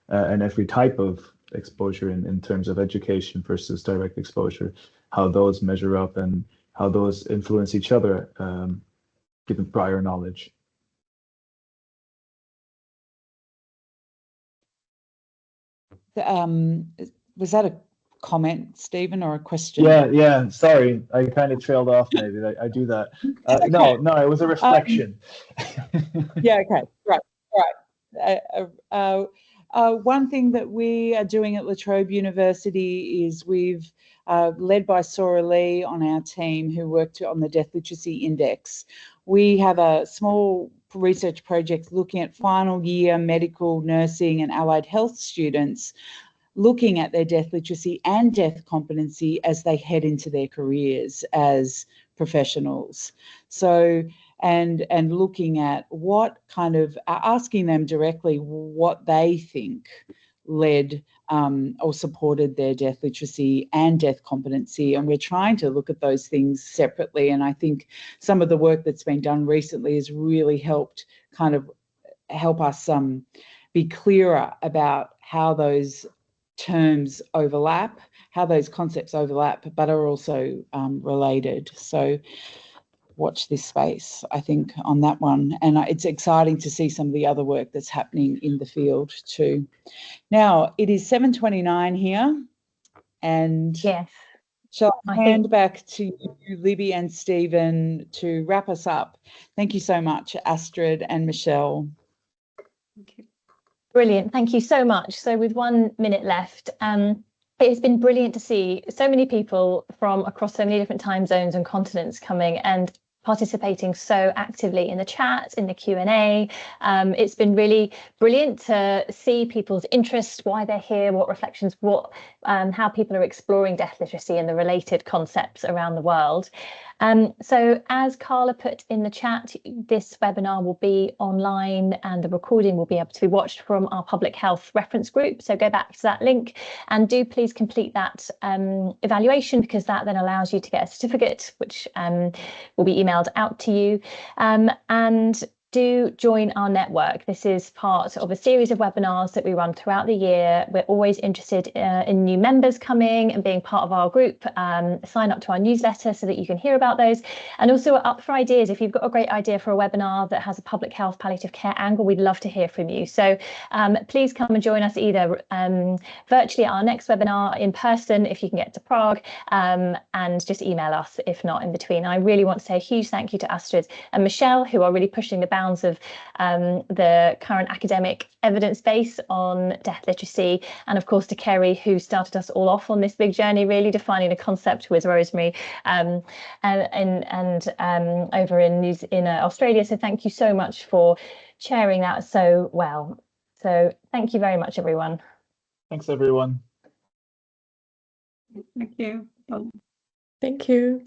and every type of exposure in terms of education versus direct exposure, how those measure up and how those influence each other, given prior knowledge. Was that a comment, Stephen, or a question? Yeah. Sorry, I kind of trailed off. Maybe I do that. Okay. No, it was a reflection. Yeah. Okay. Right. One thing that we are doing at La Trobe University is we've led by Sora Lee on our team, who worked on the Death Literacy Index. We have a small research project looking at final year medical, nursing and allied health students, looking at their death literacy and death competency as they head into their careers as professionals. So, and looking at what kind of, asking them directly what they think led or supported their death literacy and death competency. And we're trying to look at those things separately. And I think some of the work that's been done recently has really helped kind of help us be clearer about how those terms overlap, how those concepts overlap, but are also related. So watch this space, I think, on that one. And it's exciting to see some of the other work that's happening in the field too. Now, it is 7:29 here, and yes, shall I hand back to you, Libby and Stephen, to wrap us up. Thank you so much, Astrid and Michelle. Thank you. Brilliant. Thank you so much. So with 1 minute left, it has been brilliant to see so many people from across so many different time zones and continents coming and participating so actively in the chat, in the Q&A. It's been really brilliant to see people's interest, why they're here, what reflections, how people are exploring death literacy and the related concepts around the world. So as Carla put in the chat, this webinar will be online and the recording will be able to be watched from our public health reference group. So go back to that link and do please complete that evaluation, because that then allows you to get a certificate, which will be emailed out to you. And do join our network. This is part of a series of webinars that we run throughout the year. We're always interested in new members coming and being part of our group. Sign up to our newsletter so that you can hear about those. And also we're up for ideas. If you've got a great idea for a webinar that has a public health palliative care angle, we'd love to hear from you. So please come and join us either virtually at our next webinar, in person if you can get to Prague, and just email us if not in between. I really want to say a huge thank you to Astrid and Michelle, who are really pushing the bounds of the current academic evidence base on death literacy, and of course to Kerrie, who started us all off on this big journey, really defining a concept with Rosemary and over in Australia. So thank you so much for chairing that so well. So thank you very much, everyone. Thanks, everyone. Thank you. Thank you.